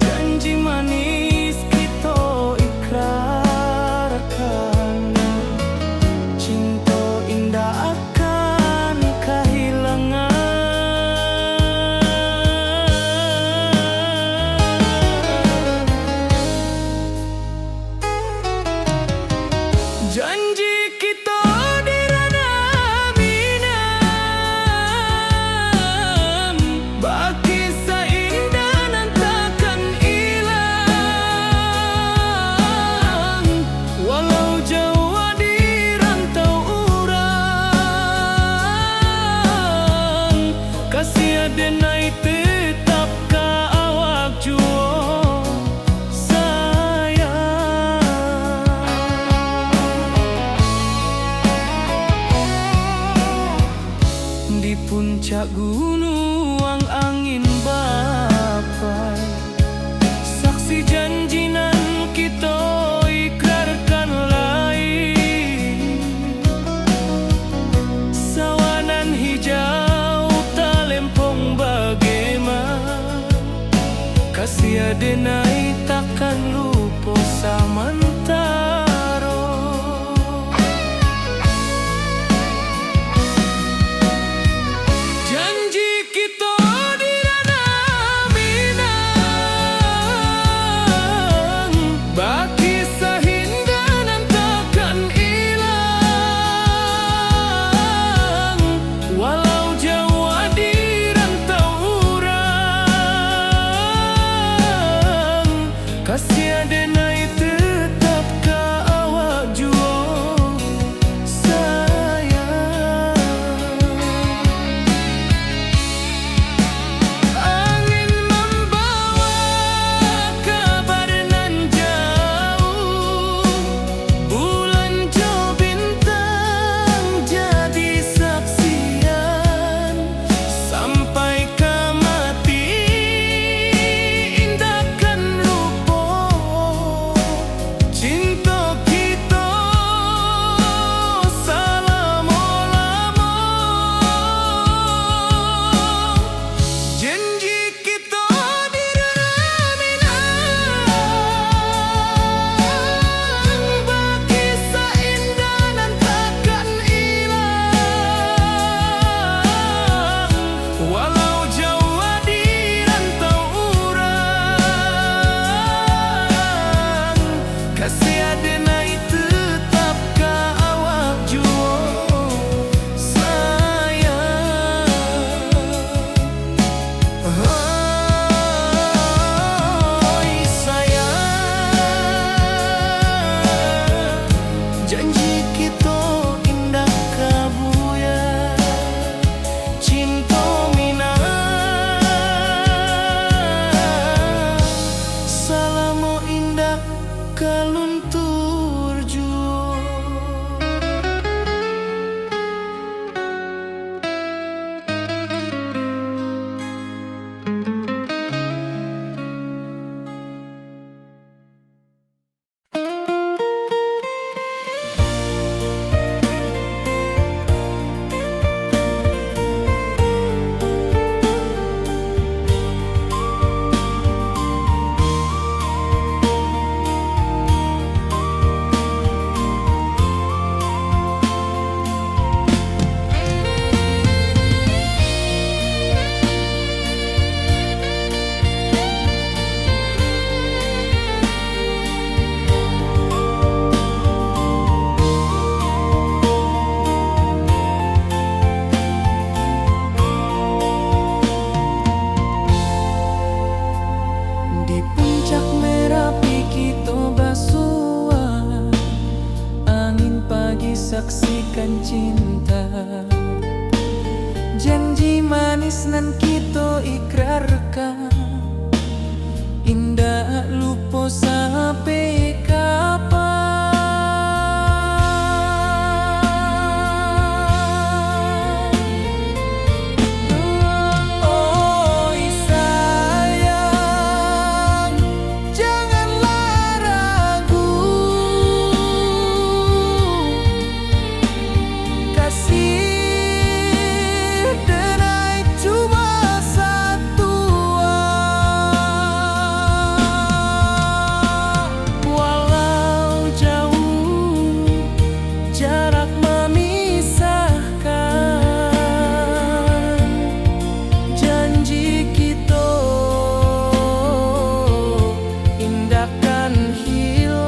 janji manis kita ikrarkan cinta indah akan kehilangan janji kita di rana Minang baki seindah nan takkan hilang walau Jawa di rantau urang kasih denai tetap ka awak juo sayang di puncak gunung angin bapai saksi janji nan kita ikrarkan lain sawanan hijau talempong bagaimana kasih denai takkan lupa samantara janji kita manis nan kita ikrarkan, indah lupa sampai kapan. Oi sayang, janganlah ragu, kasih denai cuma satu. Walau jauh jarak memisahkan, janji kita indahkan hilang.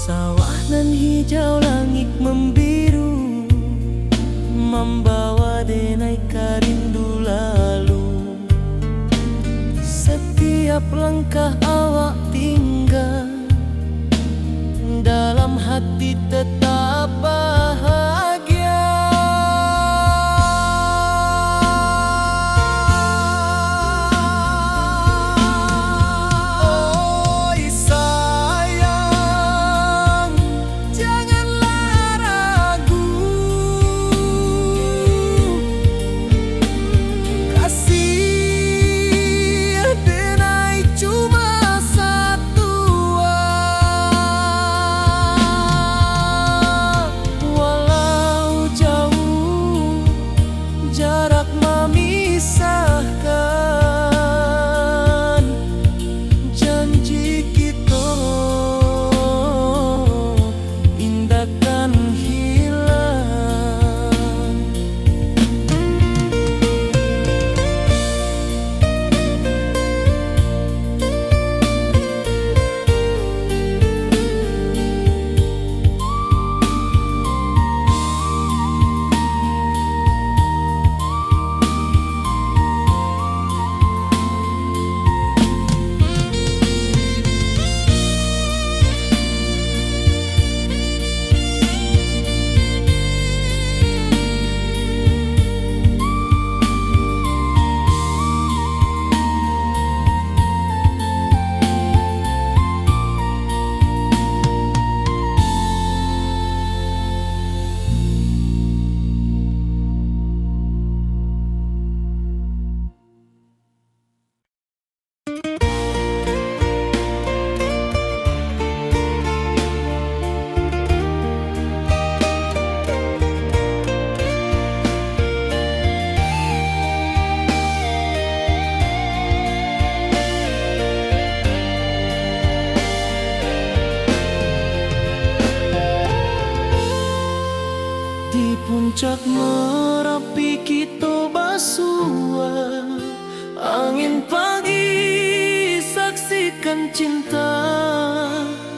Sawah nan hijau, langit membiru, membawa denai rindu lalu. Setiap langkah awak tinggal, dalam hati tetap bahagia. Oi sayang, janganlah ragu, kasih denai cuma satu. Walau jauh jarak memisahkan, janji kita indahkan hilang. Di puncak Merapi kita basua, angin pagi saksikan cinta,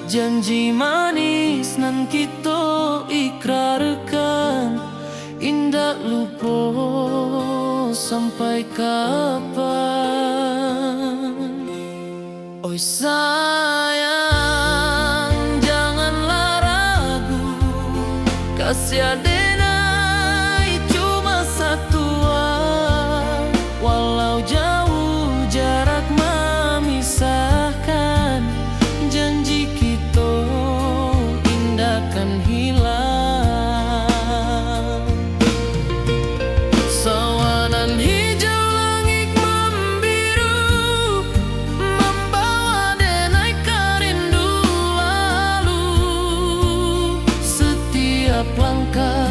janji manis nan kita ikrarkan, indah lupa sampai kapan. Oi sayang, janganlah ragu, kasih denai cuma satu. Walau jauh jarak memisahkan, janji kita indahkan hilang. Sawanan hijau, langit membiru, membawa denai rindu lalu. Setiap langkah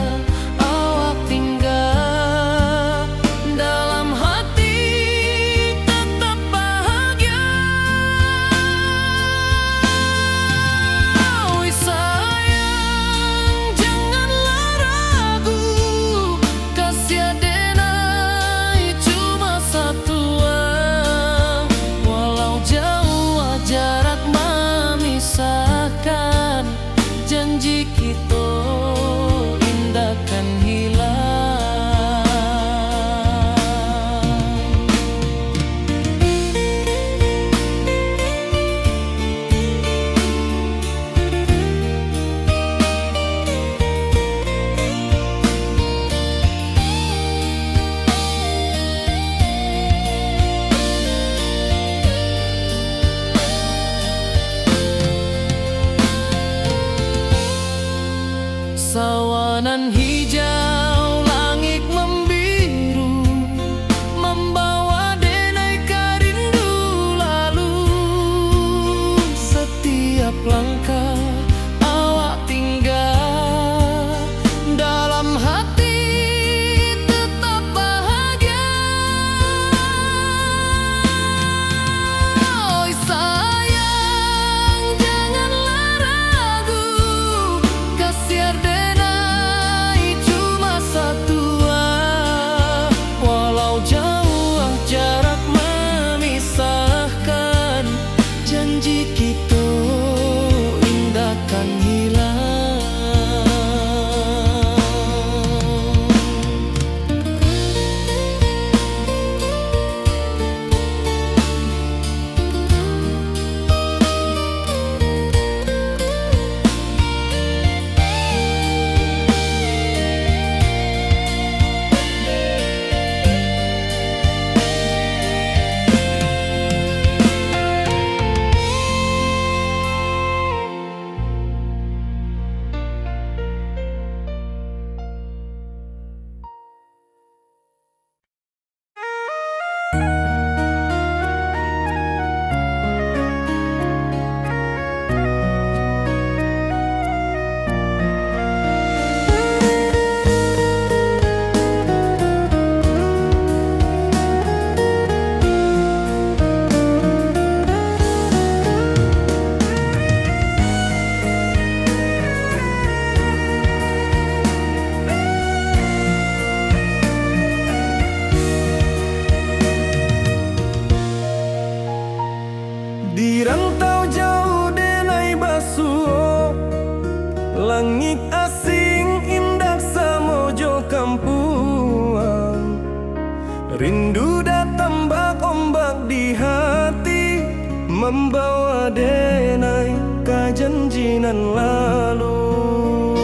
Rindu datang bak ombak di hati, membawa denai ke janjinan lalu.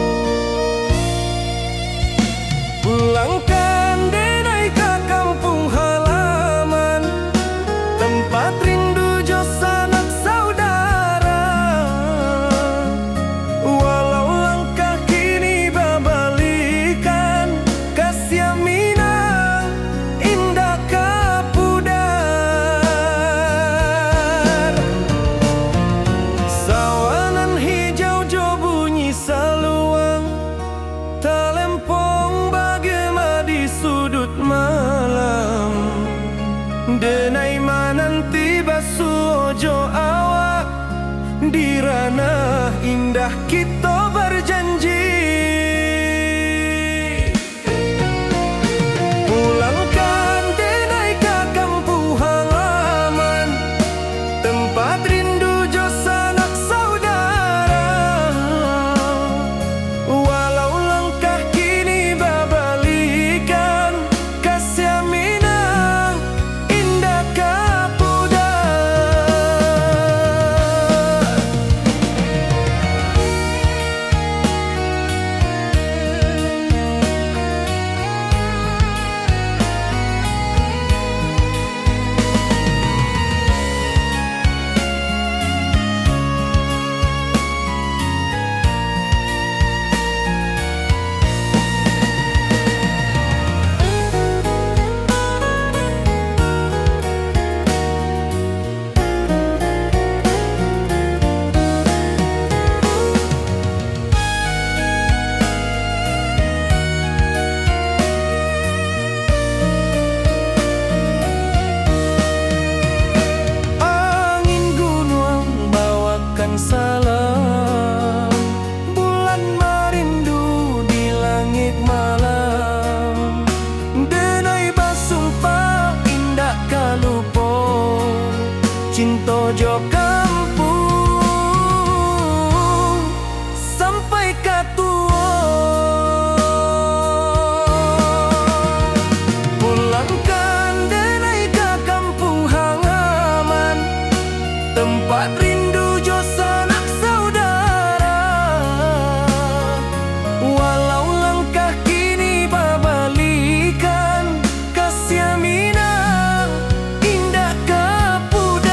Pulangkan denai ke kampung halaman, tempat rindu jo sanak saudara. Walau langkah kini babalikan, kasih minang indah kapudar. Sawanan hijau jo bunyi saluang, talempong bagema di sudut malam. Denai mananti basuh ojo awak, di ranah indah kita berjanji. Pulangkan denai ke kampung halaman, tempat rindu jo sanak saudara. Walau langkah kini babalikan, kasih minang indah kapudar. Angin gunung bawakan salam, bulan merindu di langit malam. Denai basumpah indah kalupo, cinta jo kampung sampai katua. Pulangkan denai ke kampung halaman, tempat rindu jo sanak saudara. Walau langkah kini babalikan, kasih minang indah kapudar.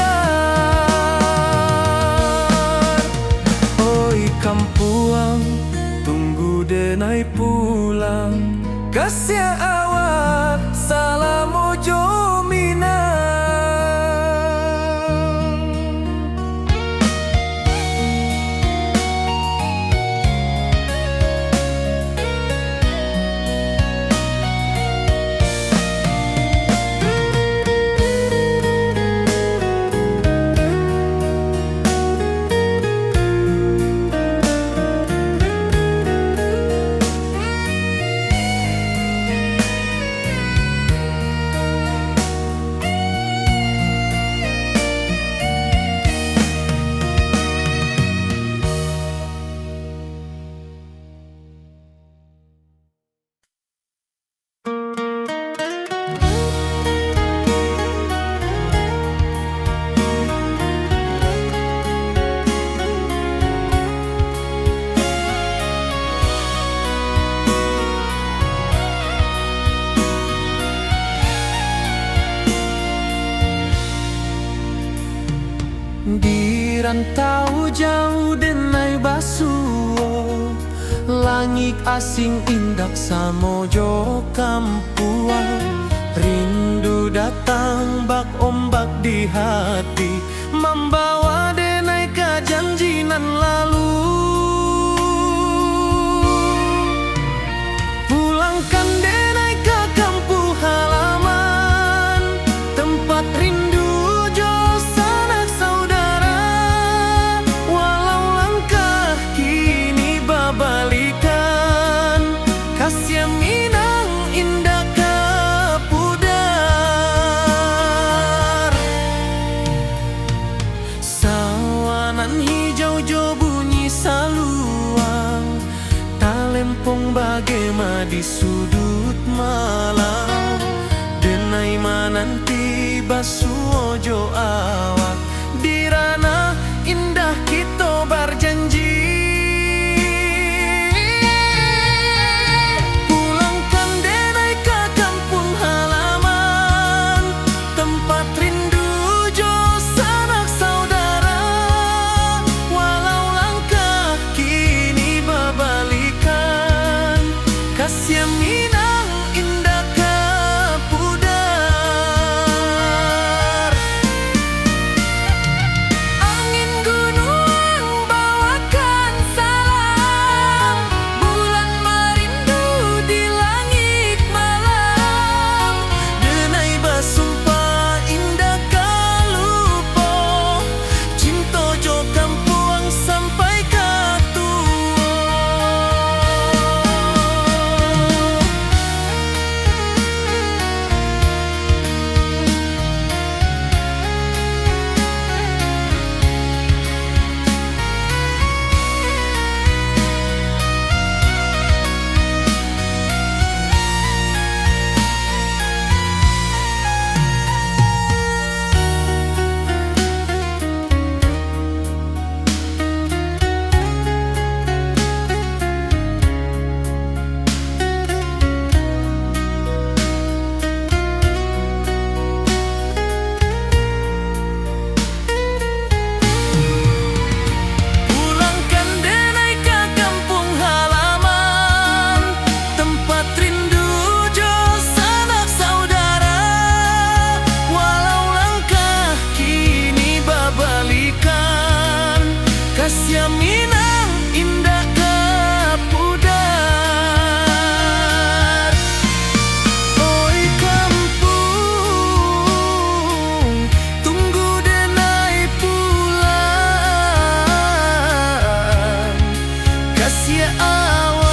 Oi kampuang, tunggu denai pulang, kasih awak salam ojo minang. Di rantau jauh denai basuh, langit asing indak samojo kampuang. Rindu datang bak ombak di hati, membawa denai ke janjinan lalu. Pulangkan denai ke kampung halaman, tempat rindu jo sanak saudara. Walau langkah kini babalikan, kasih minang indah kapudar. basuh ojo awak dirana indah kita berjanji. Pulangkan denai ke kampung halaman, tempat rindu jo sanak saudara. Walau langkah kini berbalikan, kasih Minang indah ke pudar. Angin gunung bawakan salam, bulan merindu di langit malam. Denai basumpah indah kalupo, cinta jo kampung sampai ke tua. Pulangkan denai ke kampung halaman, tempat rindu jo sanak saudara. Walau langkah kini berbalikan, kasih Minang indah ke pudar. Oi kampung, tunggu denai pulang. Kasih awak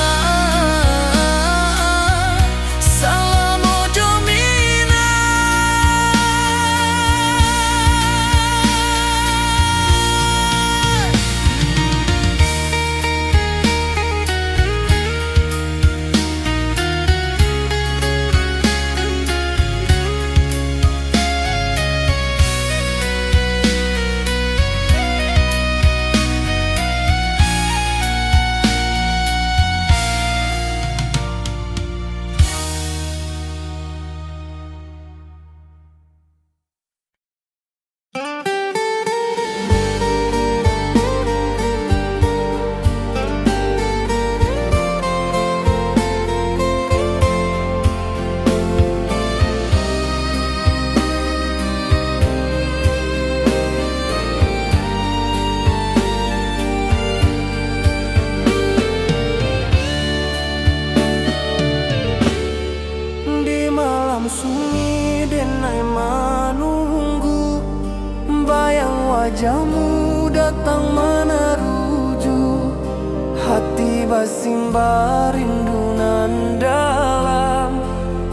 salam ojo Minang. Di malam sunyi denai menunggu, bayang wajahmu datang meneruju. Hati basimba rindu nan dalam,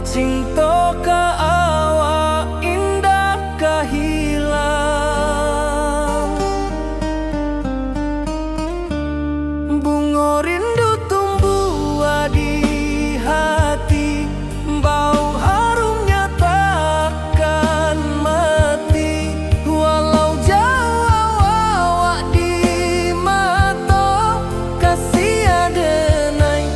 cinta ke awak indah ke hilang. Bunga rindu tumbuh di hati, bau harumnya takkan mati. Walau jauh awak di mata, kasih denai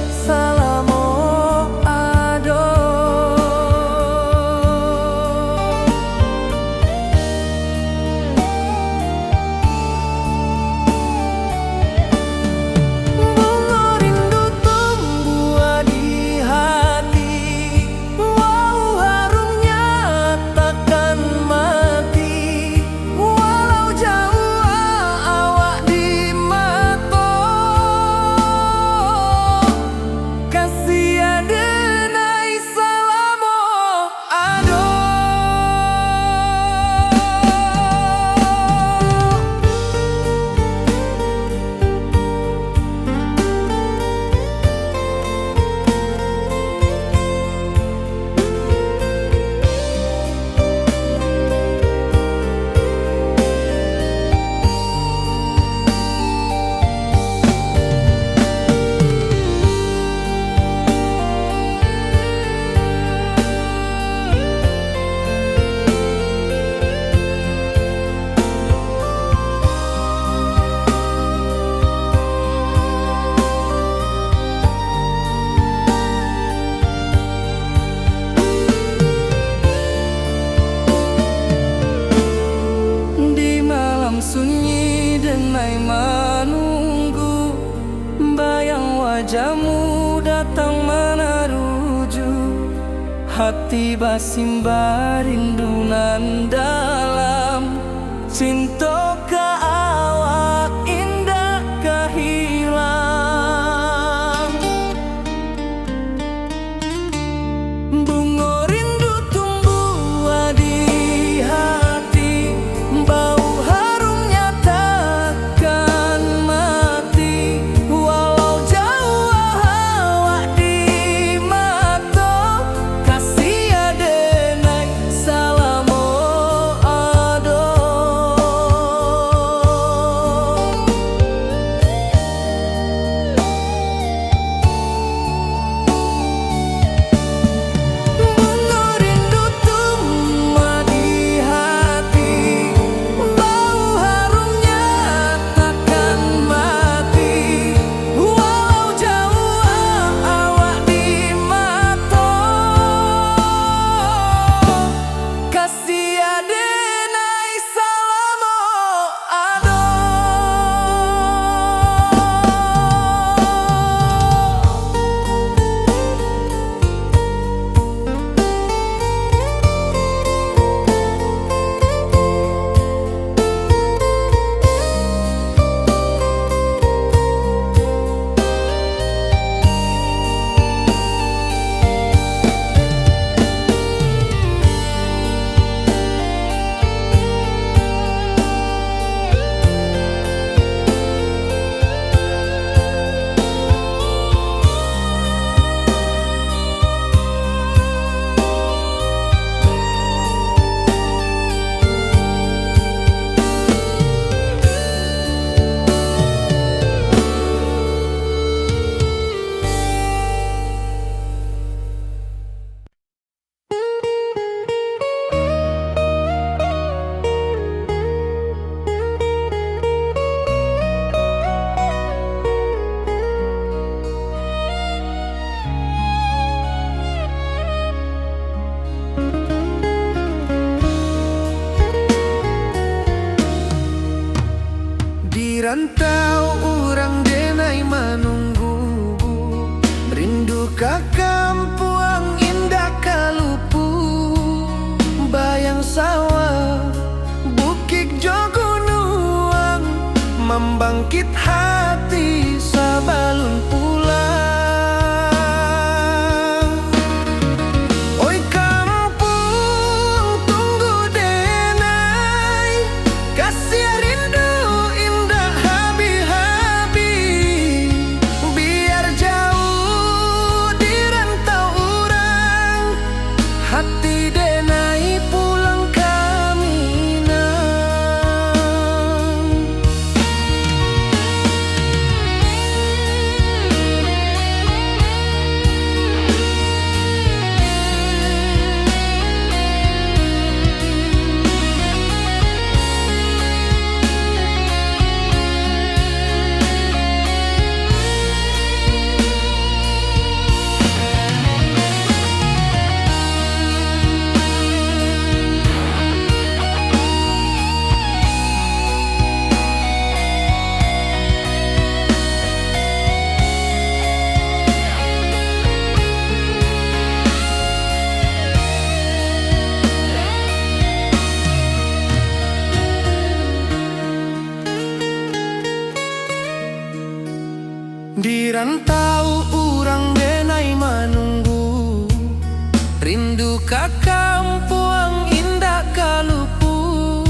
hati basimba rindu nan dalam. Cinta ka awak indah kahilang. Bunga rindu tumbuh di hati, bau harumnya takkan mati. Walau jauh awak di mata, kasih adenai salamo ado. Bunga rindu tumbuh di hati, bau harumnya takkan mati. Walau jauh awak di mata, kasih adenai salamo ado. Di rantau urang denai menunggu, rindu ka kampuang indah kalupu. Bayang sawah, bukit jo gunung, membangkit hati sabalun pulang. Oi kampung tunggu denai, kasih rindu indah habi-habi. Biar jauh di rantau urang, hati denai pulang ke Minang. Di rantau urang denai menunggu, rindu ka kampuang indah kalupu.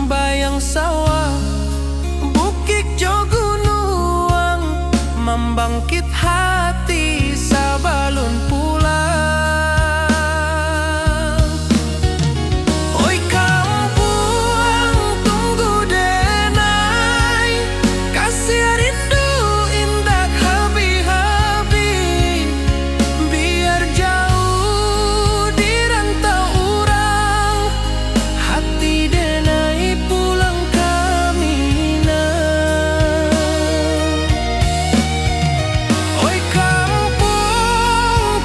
Bayang sawah, bukit jo gunung, membangkit hati sabalun pulang. Oi kampung tunggu denai, kasih rindu indah habi-habi. Biar jauh di rantau urang, hati denai pulang ke Minang. Oi kampung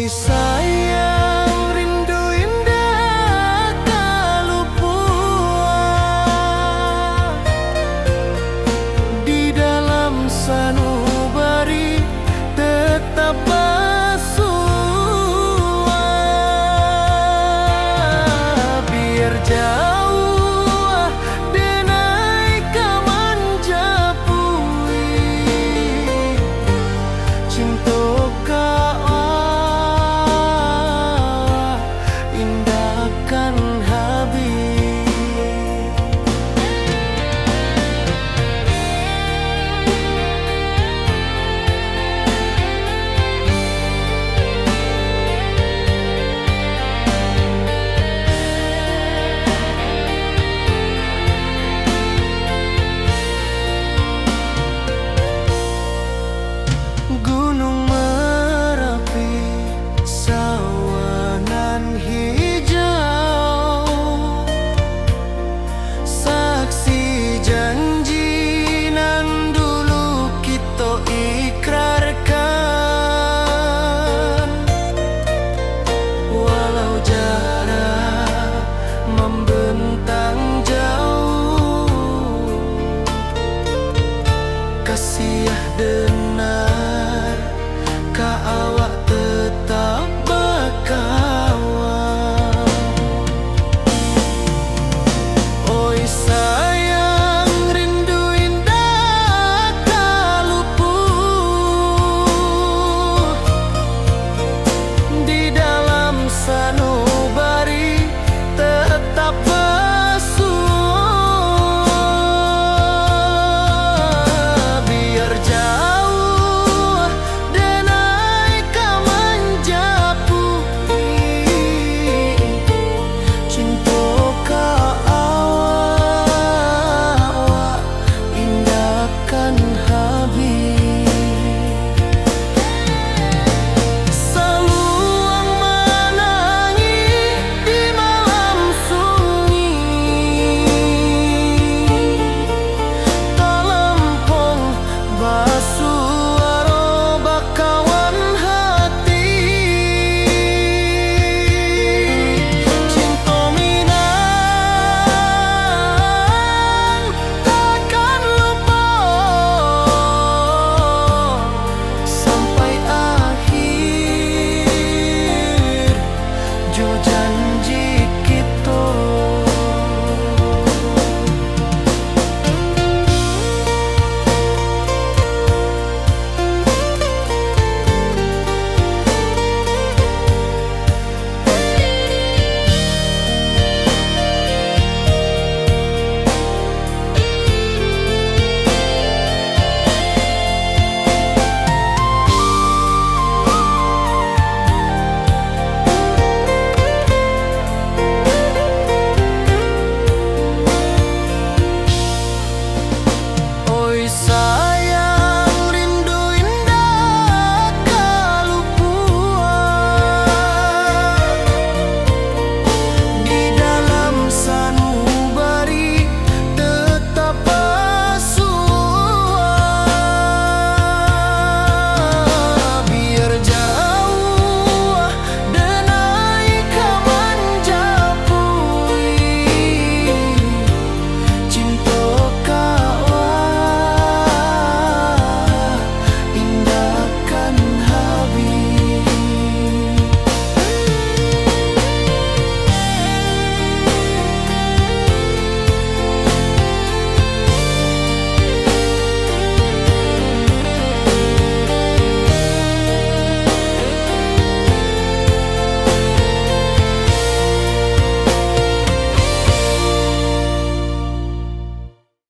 Oi sayang, rindu indah tak luput di dalam sanubari tetap